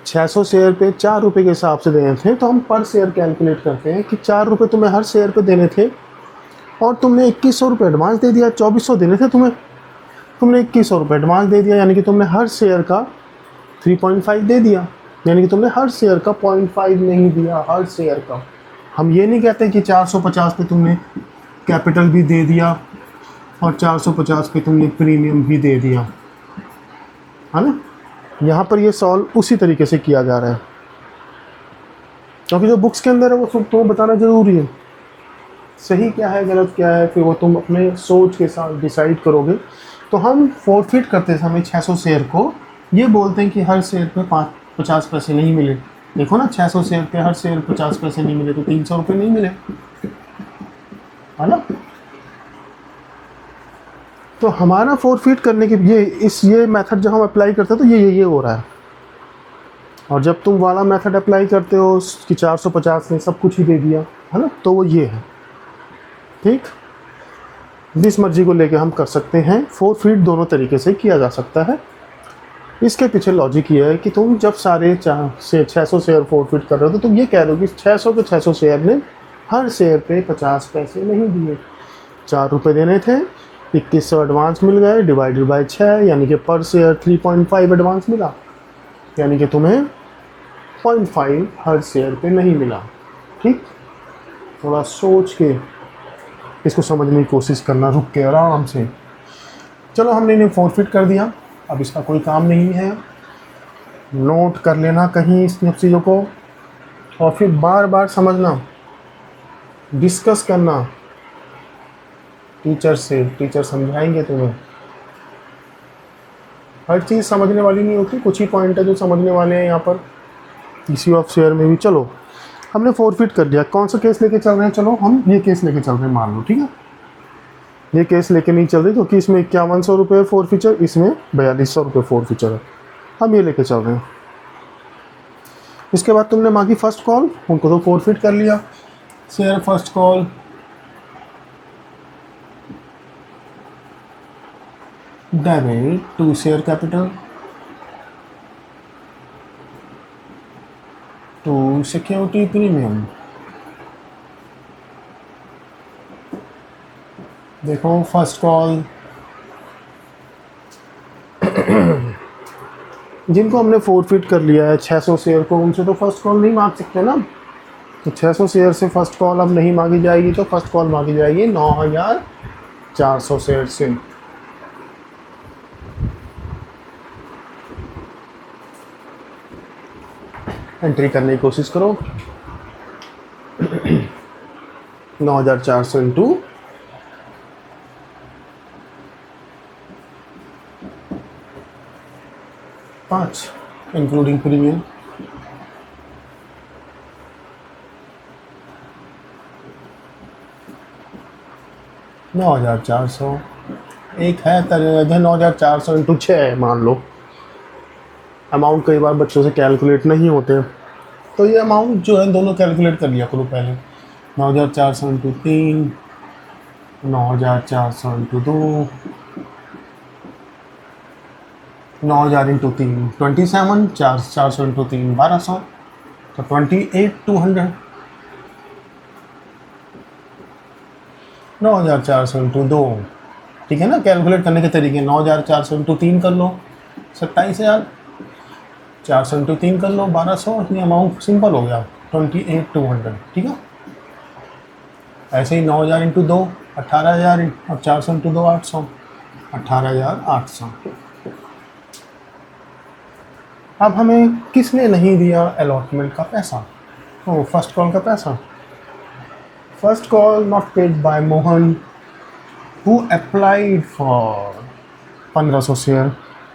600 शेयर पे 4 रुपये के हिसाब से देने थे, तो हम पर शेयर कैलकुलेट करते हैं कि 4 रुपये तुम्हें हर शेयर पे देने थे और तुमने 2100 रुपये एडवांस दे दिया। 2400 देने थे तुम्हें, तुमने 2100 रुपये एडवांस दे दिया, यानी कि तुमने हर शेयर का 3.5 दे दिया, यानी कि तुमने हर शेयर का 0.5 नहीं दिया, हर शेयर का। हम ये नहीं कहते कि 450 पे तुमने कैपिटल भी दे दिया और 450 पे तुमने प्रीमियम भी दे दिया, है ना। यहाँ पर ये सॉल्व उसी तरीके से किया जा रहा है, क्योंकि जो बुक्स के अंदर है वो सब तुम्हें बताना ज़रूरी है, सही क्या है गलत क्या है, फिर वो तुम अपने सोच के साथ डिसाइड करोगे। तो हम फोरफिट करते समय 600 शेयर को ये बोलते हैं कि हर शेयर पे 50 पैसे नहीं मिले। देखो ना, 600 शेयर पे हर शेयर 50 पैसे नहीं मिले तो 300 रुपये नहीं मिले, है ना। तो हमारा फोरफिट करने के ये मेथड जब हम अप्लाई करते हैं तो ये हो रहा है। और जब तुम वाला मेथड अप्लाई करते हो कि 450 ने सब कुछ ही दे दिया, है ना, तो वो ये है। ठीक, जिस मर्जी को लेके हम कर सकते हैं, फोरफिट दोनों तरीके से किया जा सकता है। इसके पीछे लॉजिक ये है कि तुम जब सारे 600 शेयर फोरफिट कर रहे हो तो तुम ये कह रहे हो कि 600 के 600 शेयर ने हर शेयर पे 50 पैसे नहीं दिए, 4 रुपये देने थे, 2100 एडवांस मिल गए, डिवाइडेड बाय 6, यानी कि पर शेयर 3.5 एडवांस मिला, यानी कि तुम्हें 0.5 हर शेयर पे नहीं मिला। ठीक, थोड़ा सोच के इसको समझने की कोशिश करना, रुक के आराम से। चलो, हमने इन्हें फोरफिट कर दिया, अब इसका कोई काम नहीं है, नोट कर लेना कहीं इस चीज़ों को और फिर बार बार समझना, डिस्कस करना टीचर से, टीचर समझाएंगे तुम्हें। हर चीज़ समझने वाली नहीं होती, कुछ ही पॉइंट है जो समझने वाले हैं यहाँ पर इश्यू ऑफ शेयर में भी। चलो, हमने फोरफिट कर दिया, कौन सा केस लेके चल रहे हैं? चलो हम ये केस लेके चल रहे हैं, मान लो, ठीक है। ये केस लेके नहीं चल रही क्योंकि इसमें 5100 रुपये फोरफिचर, इसमें 4200 रुपये फोरफिचर है, हम ये लेके चल रहे हैं। इसके बाद तुमने मांगी फर्स्ट कॉल, उनको तो फोरफिट कर लिया, share first call, debit to share capital to security premium. देखो फर्स्ट कॉल, जिनको हमने फोरफिट कर लिया है 600 शेयर को, उनसे तो फर्स्ट कॉल नहीं मांग सकते ना। तो 600 शेयर से फर्स्ट कॉल अब नहीं मांगी जाएगी, तो फर्स्ट कॉल मांगी जाएगी 9400 शेयर से। एंट्री करने की कोशिश करो, 9400 इंटू 5 इंक्लूडिंग प्रीमियम। नौ हज़ार चार सौ एक है तरह 9,400 इंटू 6 है मान लो। अमाउंट कई बार बच्चों से कैलकुलेट नहीं होते, तो ये अमाउंट जो है दोनों कैलकुलेट कर लिया करो पहले। 9,400 इंटू 3, 9,400 इंटू 2, 9,000 इंटू 3 27, 400 इंटू 3 1200, तो 28,200। 9,400 इंटू 2, ठीक है ना। कैलकुलेट करने के तरीके 9,400 इंटू 3 कर लो 27,000, 400 इंटू 3 कर लो 1200। ये अमाउंट सिंपल हो गया 28,200, ठीक है। ऐसे ही 9,000 इंटू 2 18,000 और 400 इंटू 2 800, 18,800। अब हमें किसने नहीं दिया अलॉटमेंट का पैसा? ओ, फर्स्ट कॉल का पैसा। First call not paid by Mohan who applied for 1500 share.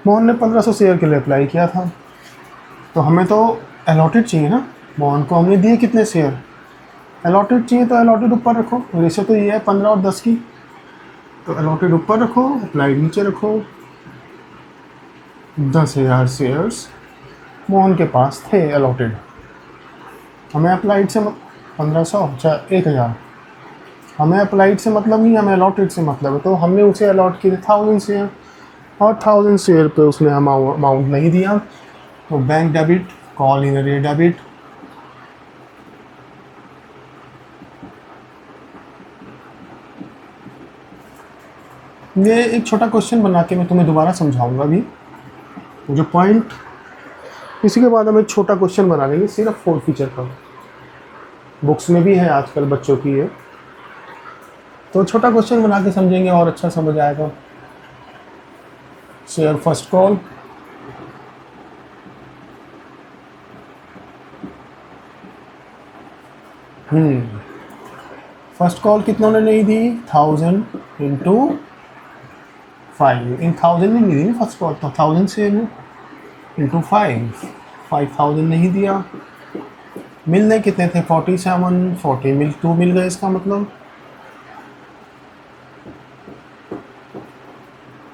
Mohan ने 1500 शेयर के लिए अप्लाई किया था, तो हमें तो अलॉटेड चाहिए ना। मोहन को हमने दिए कितने शेयर? अलॉटेड चाहिए, तो अलॉटेड ऊपर रखो। रेशो तो ये है 15 और 10 की, तो अलॉटेड ऊपर रखो, अप्लाइड नीचे रखो। 10,000 शेयर्स मोहन के पास थे अलॉटेड। हमें अप्लाइड से 1500 अच्छा 1,000। हमें अप्लाइड से मतलब नहीं, हमें अलॉटेड से मतलब है। तो हमने उसे अलॉट किए 1,000 शेयर, और 1,000 शेयर पे उसने अमाउंट नहीं दिया, तो bank debit, call in arrear debit. ये एक छोटा क्वेश्चन बना के मैं तुम्हें दोबारा समझाऊंगा अभी जो पॉइंट। इसी के बाद हम एक छोटा क्वेश्चन बना लेंगे सिर्फ फोर फीचर का। बुक्स में भी है आजकल बच्चों की ये, तो छोटा क्वेश्चन बना के समझेंगे और अच्छा समझ आएगा। Share first call, first call कितनों ने नहीं दी? 1,000 इंटू 5। इन 1,000 ने नहीं दी फर्स्ट कॉल, तो 1,000 से इंटू 5,000 नहीं दिया। मिलने कितने थे? 47, 40 2 मिल गए। इसका मतलब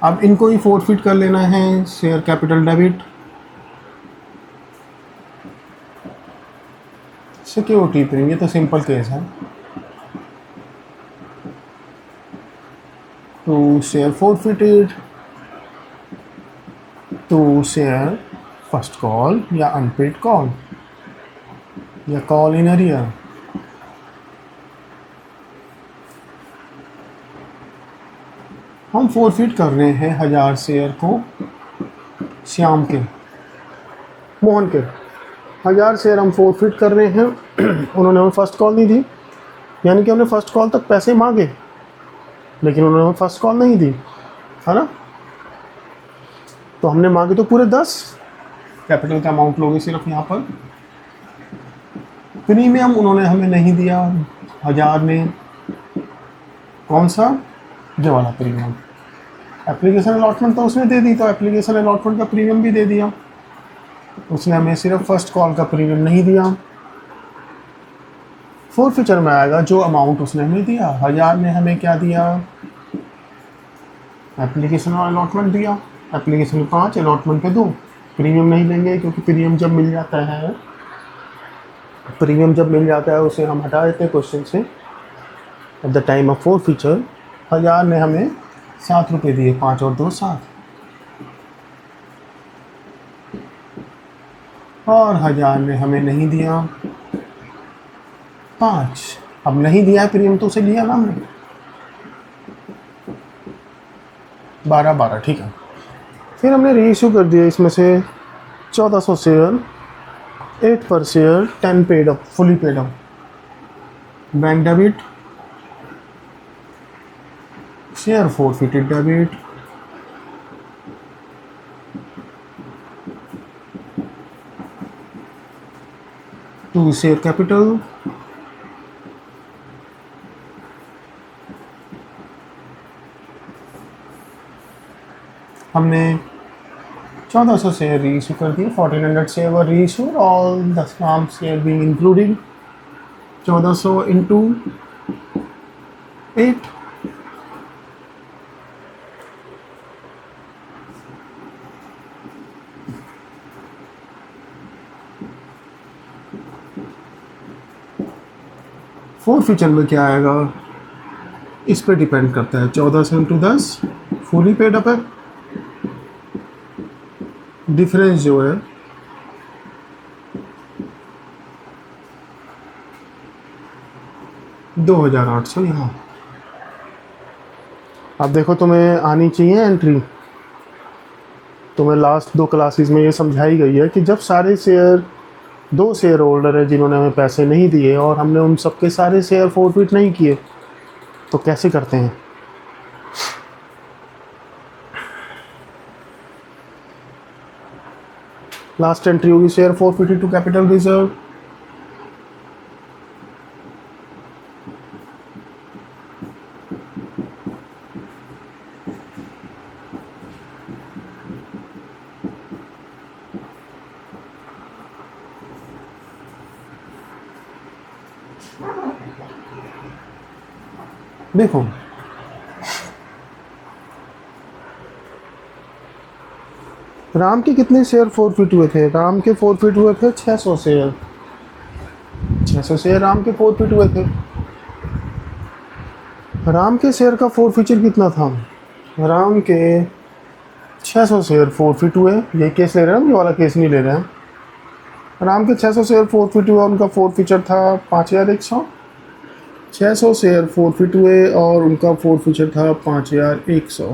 अब इनको ही फोरफिट कर लेना है। Share capital debit, security premium, ये तो सिंपल केस है। To share forfeited, to share first call या अनपेड कॉल या कॉल इन अरियर। हम फोरफिट कर रहे हैं 1,000 शेयर को श्याम के, मोहन के। 1,000 शेयर हम फोरफिट कर रहे हैं। उन्होंने हमें फर्स्ट कॉल नहीं दी, यानी कि हमने फर्स्ट कॉल तक पैसे मांगे, लेकिन उन्होंने हमें फर्स्ट कॉल नहीं दी, है ना। तो हमने मांगे तो पूरे 10। कैपिटल का अमाउंट लोगे सिर्फ यहाँ पर। प्रीमियम उन्होंने हमें नहीं दिया 1,000 में। कौन सा? जो वाला प्रीमियम। एप्लीकेशन अलॉटमेंट तो उसने दे दी, तो एप्लीकेशन अलॉटमेंट का प्रीमियम भी दे दिया। उसने हमें सिर्फ फर्स्ट कॉल का प्रीमियम नहीं दिया। फोर फीचर में आएगा जो अमाउंट उसने हमें दिया। 1,000 ने हमें क्या दिया? एप्लीकेशन और अलॉटमेंट दिया। एप्लीकेशन पे 5, अलॉटमेंट पे 2। प्रीमियम नहीं लेंगे, क्योंकि प्रीमियम जब मिल जाता है, उसे हम हटा देते हैं क्वेश्चन से। At the time of four feature 1,000 ने हमें 7 रुपये दिए, 5 और 2 7, और 1,000 ने हमें नहीं दिया 5। अब नहीं दिया है प्रीमियम, तो उसे लिया ना हमने 12, ठीक है। फिर हमने रीइश्यू कर दिया इसमें से 1,400 share, 8 per share, 10 paid up, fully paid up. Bank debit, share forfeited debit, to share capital, हमने 1400 शेयर री इशू कर दिए, 1400 शेयर वर री issue, all 10 Ram share being including 1400 into 8, four feature में क्या आएगा इस पे डिपेंड करता है। 1400 इंटू 10 फुली पेड अप है, डिफरेंस जो है $2,800 यहाँ। अब देखो तुम्हें आनी चाहिए एंट्री, तुम्हें लास्ट 2 क्लासेस में ये समझाई गई है कि जब सारे शेयर 2 शेयर होल्डर है जिन्होंने हमें पैसे नहीं दिए और हमने उन सबके सारे शेयर फॉरफिट नहीं किए तो कैसे करते हैं। लास्ट एंट्री होगी share forfeited to capital reserve, देखो राम के कितने शेयर फॉरफिट हुए थे, राम के फॉरफिट हुए थे 600 शेयर, 600 शेयर राम के फॉरफिट हुए थे। राम के शेयर का फॉरफीचर कितना था, राम के 600 शेयर फॉरफिट हुए, ये केस ले रहे हैं हम, ये वाला केस नहीं ले रहे हैं। राम के 600 शेयर फॉरफिट हुआ, उनका फॉरफीचर था 5100, 600 शेयर फॉरफिट हुए और उनका फॉरफीचर था 5100।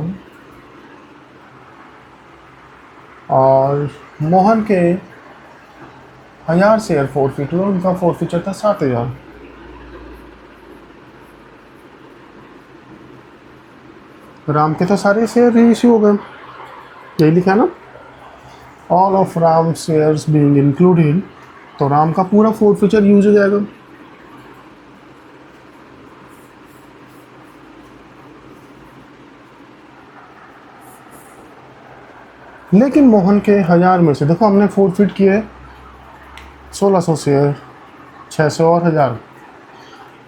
और मोहन के 1000 शेयर फॉरफिट हुए, उनका फॉरफीचर था 7000। राम के तो सारे शेयर री इश्यू हो गए, यही लिखा ना, all of Ram shares being included, तो राम का पूरा फॉरफीचर यूज हो जाएगा। लेकिन मोहन के 1000 में से देखो हमने फॉरफिट किए 1600 शेयर, 600 और 1000।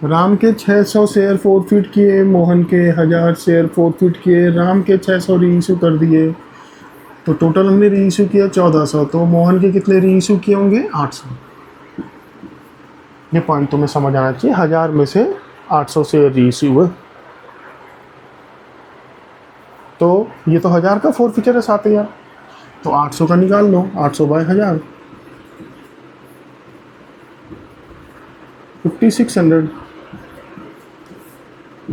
राम के 600 शेयर फॉरफिट किए, मोहन के 1000 शेयर फॉरफिट किए, राम के 600 री इशू कर दिए, तो टोटल हमने री इशू किया 1400, तो मोहन के कितने री इशू किए होंगे 800। ये पॉइंट तुम्हें समझ आना चाहिए, 1000 में से 800 शेयर री इशू हुए, तो ये तो 1000 का फॉरफिचर है 7000, तो 800 का निकाल लो, 800 बाय 1000, 5600,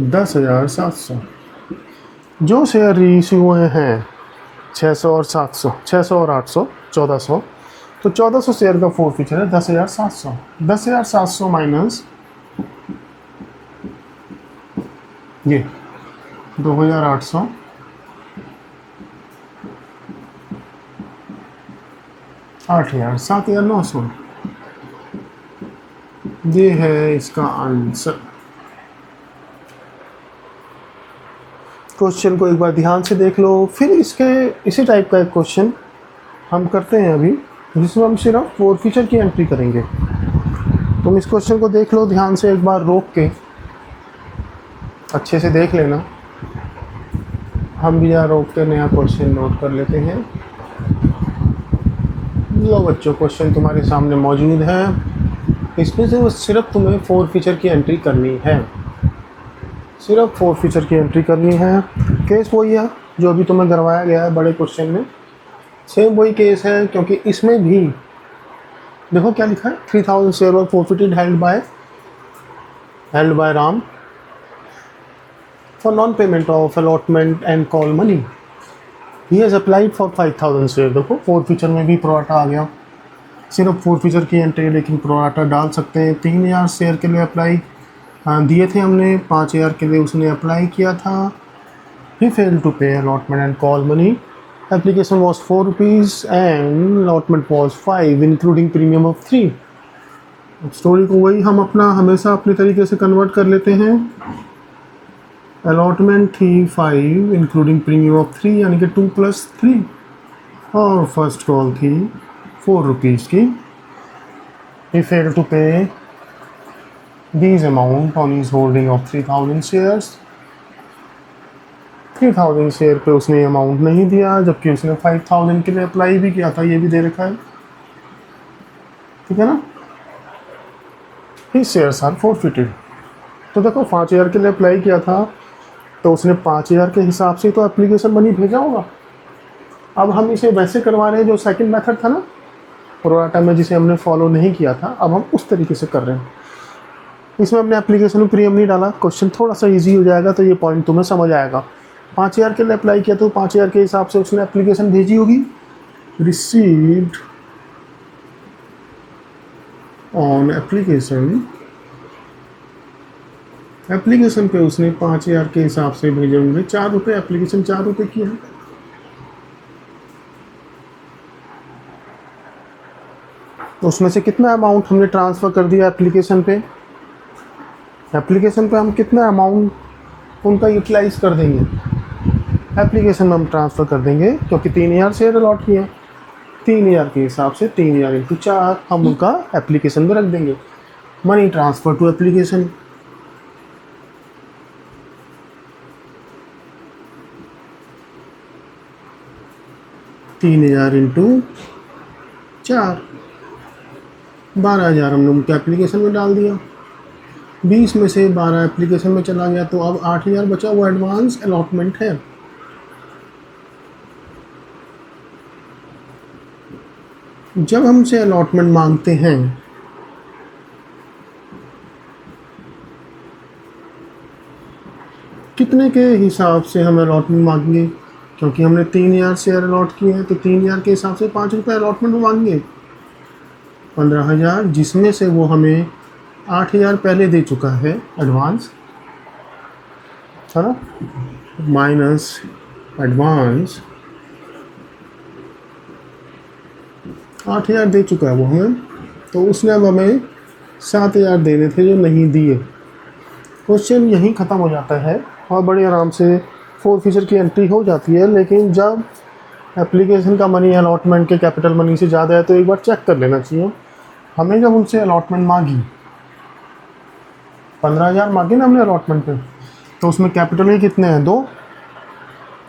10,700। जो शेयर री इशू हुए हैं 600 और 700, 600 और 800, 1400, तो 1400 शेयर का फॉरफिचर है 10,700। 10,700 माइनस ये 2,800, 8,000, 7,900, ये है इसका आंसर। क्वेश्चन को एक बार ध्यान से देख लो, फिर इसके इसी टाइप का एक क्वेश्चन हम करते हैं अभी, जिसमें हम सिर्फ फॉरफीचर की एंट्री करेंगे। तुम इस क्वेश्चन को देख लो ध्यान से, एक बार रोक के अच्छे से देख लेना। हम भी यहाँ रोक के नया क्वेश्चन नोट कर लेते हैं। लो बच्चों, क्वेश्चन तुम्हारे सामने मौजूद है, इसमें से वो सिर्फ तुम्हें फॉरफीचर की एंट्री करनी है, सिर्फ फॉरफीचर की एंट्री करनी है। केस वही है जो अभी तुम्हें करवाया गया है बड़े क्वेश्चन में, सेम वही केस है, क्योंकि इसमें भी देखो क्या लिखा है, 3000 share were forfeited held by Ram for non payment of allotment and call money, he has applied for 5000 share. देखो फॉरफीचर में भी प्रोराटा आ गया, सिर्फ फॉरफीचर की एंट्री लेकिन प्रोराटा डाल सकते हैं। 3000 शेयर के लिए अप्लाई दिए थे हमने, 5000 के लिए उसने अप्लाई किया था। He failed to pay allotment and call money, application was 4 rupees and allotment was 5 including premium of 3। Story को वही हम अपना हमेशा अपने तरीके से कन्वर्ट कर लेते हैं। अलॉटमेंट थी 5 इंक्लूडिंग प्रीमियम ऑफ 3, यानी कि 2 + 3, और फर्स्ट कॉल थी 4 रुपीज़ की। ही फेल टू पे these amount on his holding of 3000 shares। 3000 share पे उसने अमाउंट नहीं दिया, जबकि उसने 5000 के लिए अप्लाई भी किया था, ये भी दे रखा है, ठीक है ना। ही शेयर्स आर फॉरफिटेड। तो देखो 5000 के लिए अप्लाई किया था, तो उसने 5000 के हिसाब से तो एप्लीकेशन मनी भेजा होगा। अब हम इसे वैसे करवा रहे हैं जो सेकंड मेथड था ना प्रोराटा में, जिसे हमने फॉलो नहीं किया था, अब हम उस तरीके से कर रहे हैं। इसमें हमने एप्लीकेशन में प्रीमियम नहीं डाला, क्वेश्चन थोड़ा सा इजी हो जाएगा, तो ये पॉइंट तुम्हें समझ आएगा। 5000 के लिए अप्लाई किया तो 5000 के हिसाब से उसने एप्लीकेशन भेजी होगी। रिसीव्ड ऑन एप्लीकेशन, एप्लीकेशन पे उसने 5000 के हिसाब से भेजे होंगे 4 रुपये। एप्लीकेशन 4 रुपये की है। तो उसमें से कितना अमाउंट हमने ट्रांसफ़र कर दिया एप्लीकेशन पे। एप्लीकेशन पे हम कितना अमाउंट उनका यूटिलाइज़ कर देंगे, एप्लीकेशन में हम ट्रांसफ़र कर देंगे, क्योंकि 3000 शेयर अलॉट किए हैं। 3000 के हिसाब से 3000 इंटू 4 हम उनका एप्लीकेशन में रख देंगे। मनी ट्रांसफ़र टू एप्लीकेशन, तीन 3000 इंटू 4, 12000 हमने उनके एप्लीकेशन में डाल दिया। 20 में से 12 एप्लीकेशन में चला गया, तो अब 8000 बचा, वो एडवांस अलॉटमेंट है। जब हमसे अलॉटमेंट मांगते हैं कितने के हिसाब से हम अलॉटमेंट मांगेंगे, क्योंकि हमने 3000 शेयर अलॉट किए हैं, तो 3000 के हिसाब से 5 रुपये अलॉटमेंट मांगेंगे। 15000, जिसमें से वो हमें 8000 पहले दे चुका है एडवांस, है ना, माइनस एडवांस 8000 दे चुका है वो हमें, तो उसने अब हमें 7000 देने थे जो नहीं दिए। क्वेश्चन यहीं ख़त्म हो जाता है और बड़े आराम से 4 फीचर की एंट्री हो जाती है। लेकिन जब एप्लीकेशन का मनी अलॉटमेंट के कैपिटल मनी से ज़्यादा है तो एक बार चेक कर लेना चाहिए। हमें जब उनसे अलॉटमेंट मांगी 15000 मांगे ना हमने अलॉटमेंट पे, तो उसमें कैपिटल के कितने हैं, 2,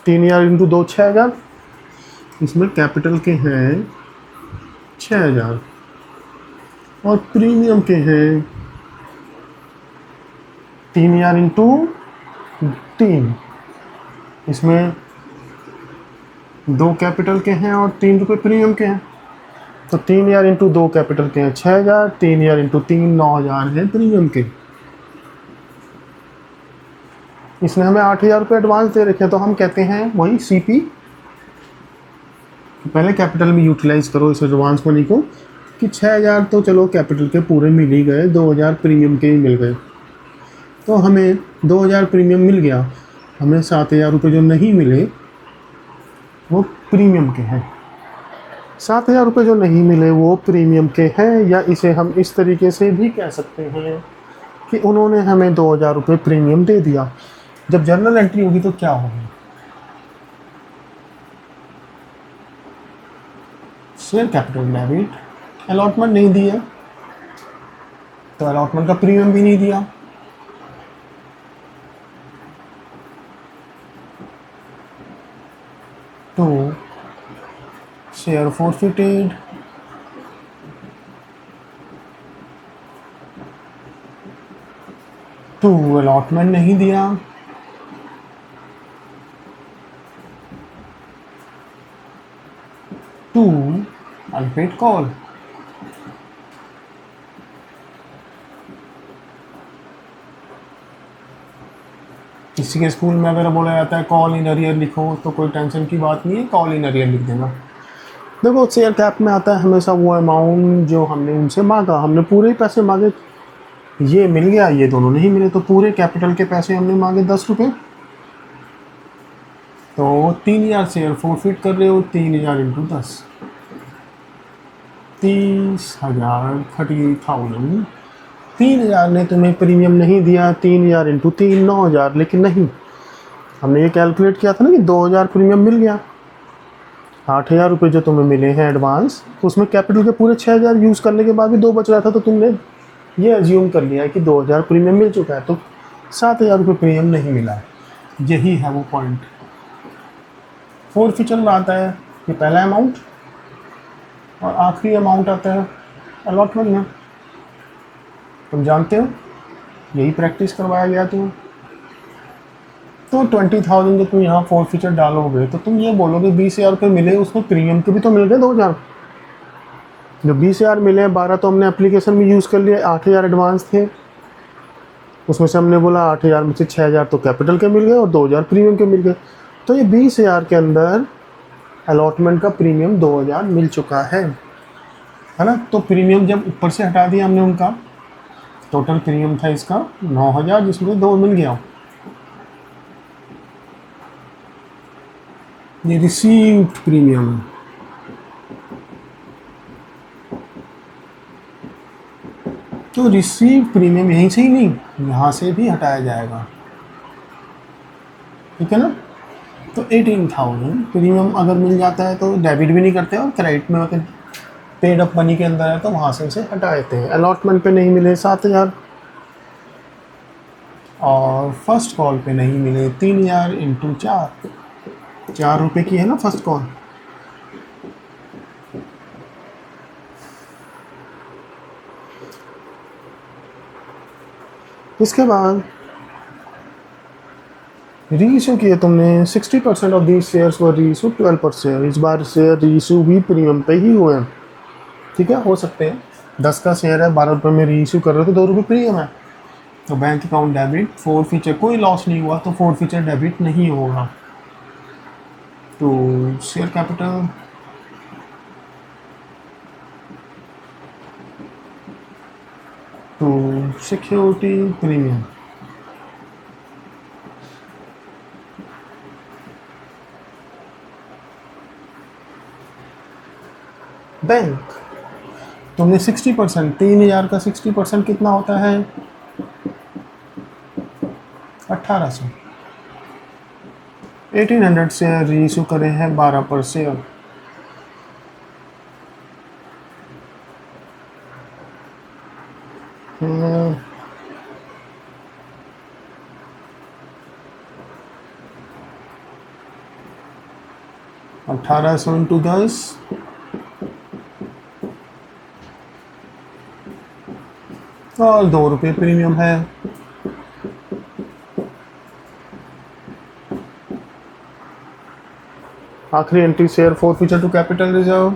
3000 इंटू 2 6000, इसमें कैपिटल के हैं 6000 और प्रीमियम के हैं 3000 इंटू 3, इसमें 2 कैपिटल के हैं और 3 रुपये प्रीमियम के हैं। तो 3000 इंटू 2 कैपिटल के हैं 6000, 3000 इंटू 3 9000 है प्रीमियम के। इसने हमें 8000 रुपये एडवांस दे रखे हैं, तो हम कहते हैं वही सीपी, पहले कैपिटल में यूटिलाइज करो इस एडवांस मनी को, कि 6000 तो चलो कैपिटल के पूरे मिल ही गए, 2000 प्रीमियम के ही मिल गए। तो हमें 2000 प्रीमियम मिल गया, हमें 7000 रुपये जो नहीं मिले वो प्रीमियम के हैं। 7000 रुपये जो नहीं मिले वो प्रीमियम के हैं, या इसे हम इस तरीके से भी कह सकते हैं कि उन्होंने हमें 2000 रुपये प्रीमियम दे दिया। जब जर्नल एंट्री होगी तो क्या होगी, शेयर कैपिटल डेबिट, अलॉटमेंट नहीं दिया तो अलॉटमेंट का प्रीमियम भी नहीं दिया, तो शेयर फॉरफिटेड, तो अलॉटमेंट नहीं दिया, टू अनपेड कॉल। किसी के स्कूल में अगर बोला जाता है कॉल इन अरियर लिखो, तो कोई टेंशन की बात नहीं है, कॉल इन अरियर लिख देना। देखो शेयर कैप में आता है हमेशा वो अमाउंट जो हमने उनसे मांगा, हमने पूरे ही पैसे मांगे, ये मिल गया, ये दोनों नहीं मिले, तो पूरे कैपिटल के पैसे हमने मांगे 10 रुपये, तो 3000 शेयर फॉरफिट कर रहे हो, 3000 इंटू 10, 30,000, 30,000। 3000 ने तुम्हें प्रीमियम नहीं दिया, 3000 इंटू 3 9000, लेकिन नहीं, हमने ये कैलकुलेट किया था ना कि 2000 प्रीमियम मिल गया, ₹8,000 जो तुम्हें मिले हैं एडवांस, उसमें कैपिटल के पूरे 6,000 यूज़ करने के बाद भी 2 बच रहा था, तो तुमने ये अज्यूम कर लिया है कि 2,000 प्रीमियम मिल चुका है, तो ₹7,000 प्रीमियम नहीं मिला है। यही है वो पॉइंट। फोर्थ फीचर में आता है कि पहला अमाउंट और आखिरी अमाउंट आता है अलॉटमेंट में। तुम जानते हो, यही प्रैक्टिस करवाया गया तुम्हें। तो 20,000 जो तुम यहाँ फोर्थ फीचर डालोगे तो तुम ये बोलोगे 20,000 मिले, उसमें प्रीमियम के भी तो मिल गए 2,000। जो 20,000 मिले, 12 तो हमने एप्लीकेशन में यूज़ कर लिया, 8,000 एडवांस थे, उसमें से हमने बोला 8,000 में से 6,000 तो कैपिटल के मिल गए और 2,000 प्रीमियम के मिल गए। तो ये 20,000 के अंदर अलॉटमेंट का प्रीमियम 2,000 मिल चुका है ना। तो प्रीमियम जब ऊपर से हटा दिया हमने उनका, टोटल प्रीमियम था इसका 9,000, जिसमें 2 मिल गया। ये रिसीव्ड प्रीमियम, तो रिसीव प्रीमियम यहीं से ही नहीं, यहाँ से भी हटाया जाएगा, ठीक है ना। तो 18,000 प्रीमियम अगर मिल जाता है तो डेबिट भी नहीं करते, और क्रेडिट में अगर पेड अप मनी के अंदर है तो वहाँ से इसे हटा देते हैं। अलॉटमेंट पे नहीं मिले 7,000, और फर्स्ट कॉल पे नहीं मिले 3,000 इंटू 4 की है ना फर्स्ट कॉल। इसके बाद रीइशू किए तुमने, 60% of these shares were reissue 12%। इस बार शेयर रीइशू भी प्रीमियम पे ही हुए हैं, ठीक है। हो सकते हैं 10 का शेयर है, ₹12 में रीइशू कर रहे हो तो ₹2 प्रीमियम है, तो bank account debit. Forfeiture कोई लॉस नहीं हुआ तो फोर फीचर डेबिट नहीं होगा। तो share capital to security premium, bank तुमने 60%, 3,000 का 60% कितना होता है 1,800। 1,800 शेयर रीइशू करे हैं 12 पर शेयर। हम्म, 1,800 इंटू 10, और ₹2 प्रीमियम है। आखिरी entry share forfeiture to capital reserve,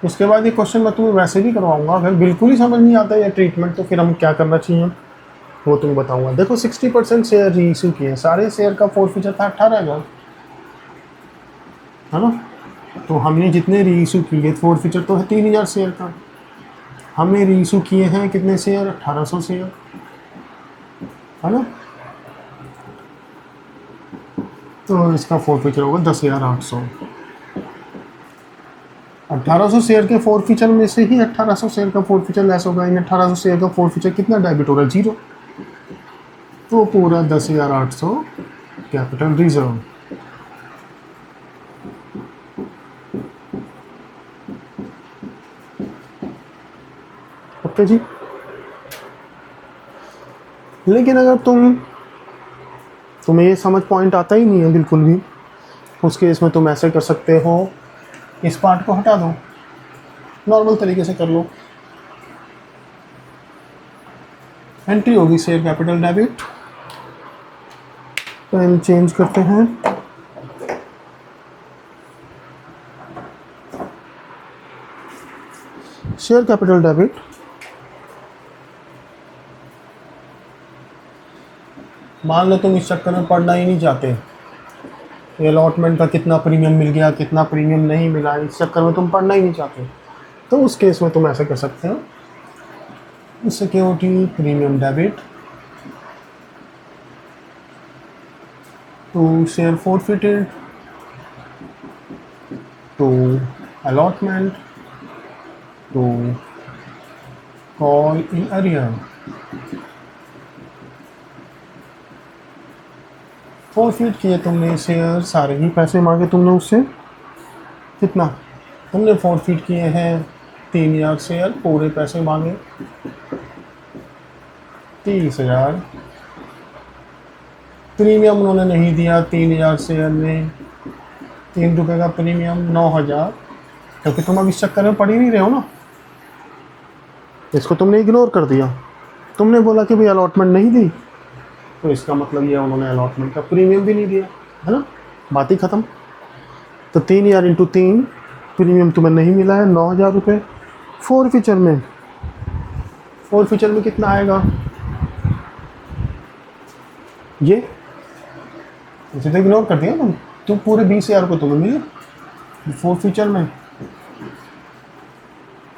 उसके बाद ये क्वेश्चन मैं तुम्हें वैसे भी करवाऊंगा। अगर बिल्कुल ही समझ नहीं आता या ट्रीटमेंट, तो फिर हम क्या करना चाहिए वो तुम्हें बताऊंगा। देखो 60% शेयर रीइशू किए, सारे शेयर का फोर फीचर था 18,000, है ना। तो हमने जितने रीइशू किए, फोर फीचर तो है 3,000 शेयर का, हमने रीइशू किए हैं कितने शेयर 1,800 शेयर, है ना। तो इसका फोर फीचर होगा 10,800। 1,800 शेयर के फोर फीचर में से ही 1,800 शेयर का फोर फीचर लेस होगा। इन 1,800 शेयर का फोर फीचर कितना डेबिट हो रहा है 0, तो पूरा 10,800 कैपिटल रिजर्व। ओके जी। लेकिन अगर तुम्हें ये समझ पॉइंट आता ही नहीं है बिल्कुल भी, उस केस में तुम ऐसे कर सकते हो, इस पार्ट को हटा दो, नॉर्मल तरीके से कर लो। एंट्री होगी share capital debit, pen change करते हैं, शेयर कैपिटल डेबिट मान लो तुम इस चक्कर में पढ़ना ही नहीं चाहते, अलॉटमेंट का कितना प्रीमियम मिल गया कितना प्रीमियम नहीं मिला, इस चक्कर में तुम पढ़ना ही नहीं चाहते, तो उस केस में तुम ऐसा कर सकते हो, security premium debit to share forfeited, to allotment, to call in arrear. Forfeit किए तुमने शेयर, सारे ही पैसे मांगे तुमने उससे। कितना तुमने फॉरफिट किए हैं? 3,000 शेयर, पूरे पैसे मांगे 30,000। प्रीमियम उन्होंने नहीं दिया 3,000 शेयर में, 3 रुपये का प्रीमियम 9,000, क्योंकि तुम अब इस चक्कर में पढ़ ही नहीं रहे हो ना, इसको तुमने इग्नोर कर दिया। तुमने बोला कि भाई अलॉटमेंट नहीं दी, तो इसका मतलब ये उन्होंने अलॉटमेंट का प्रीमियम भी नहीं दिया, है ना, बात ही ख़त्म। तो 3,000 इंटू 3 प्रीमियम तुम्हें नहीं मिला है, 9,000 रुपये। फॉरफीचर में कितना आएगा? ये इसे तो इग्नोर कर दिया तुम पूरे 20,000 रुपये तुम्हें मिले। फॉरफीचर में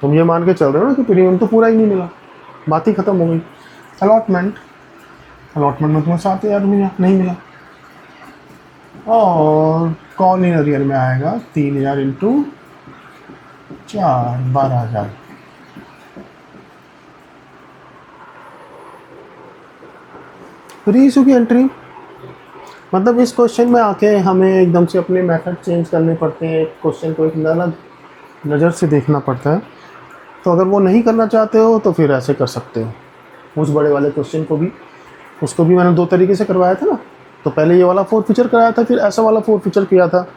तुम ये मान के चल रहे हो ना कि प्रीमियम तो पूरा ही नहीं मिला, बात ही ख़त्म हो गई। अलॉटमेंट में तुम्हें 7,000 नहीं मिला, और कॉल इन अरियर में आएगा 3,000 इंटू 4, 12,000। रीइशू की एंट्री, मतलब इस क्वेश्चन में आके हमें एकदम से अपने मेथड चेंज करने पड़ते हैं, क्वेश्चन को एक अलग नज़र से देखना पड़ता है। तो अगर वो नहीं करना चाहते हो तो फिर ऐसे कर सकते हो। उस बड़े वाले क्वेश्चन को भी, उसको भी मैंने 2 तरीके से करवाया था ना। तो पहले ये वाला फॉरफीचर कराया था, फिर ऐसा वाला फॉरफीचर किया था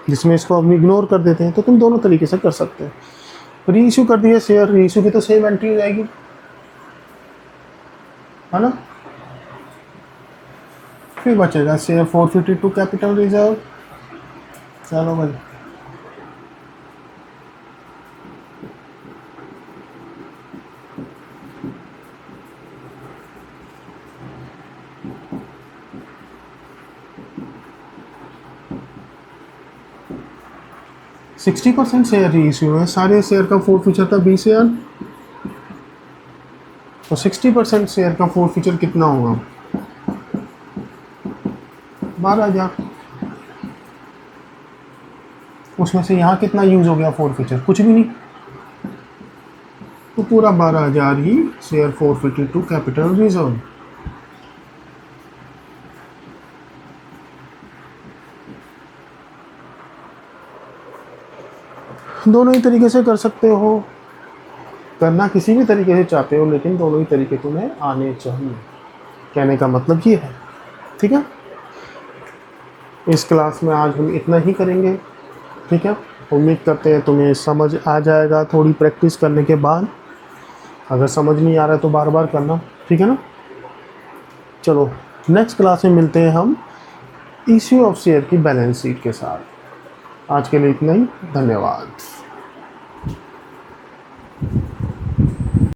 जिसमें इसको हम इग्नोर कर देते हैं। तो तुम दोनों तरीके से कर सकते हो। रीइशू कर दिए शेयर, रीइशू की तो सेम एंट्री हो जाएगी, है ना। फिर बचेगा share forfeited to capital reserve. चलो भाई, सिक्सटी % शेयर रीइशू है, सारे शेयर का फॉरफीचर था 20,000, तो 60% शेयर का फॉरफीचर कितना होगा? 12,000। उसमें से यहाँ कितना यूज हो गया फॉरफीचर? कुछ भी नहीं, तो पूरा 12,000 ही share forfeited to capital reserve. दोनों ही तरीके से कर सकते हो, करना किसी भी तरीके से चाहते हो, लेकिन दोनों ही तरीके तुम्हें आने चाहिए, कहने का मतलब ये है। ठीक है, इस क्लास में आज हम इतना ही करेंगे। ठीक है, उम्मीद करते हैं तुम्हें समझ आ जाएगा थोड़ी प्रैक्टिस करने के बाद। अगर समझ नहीं आ रहा है तो बार बार करना, ठीक है ना। चलो नेक्स्ट क्लास में मिलते हैं हम इश्यू ऑफ शेयर की बैलेंस शीट के साथ। आज के लिए इतना ही, धन्यवाद।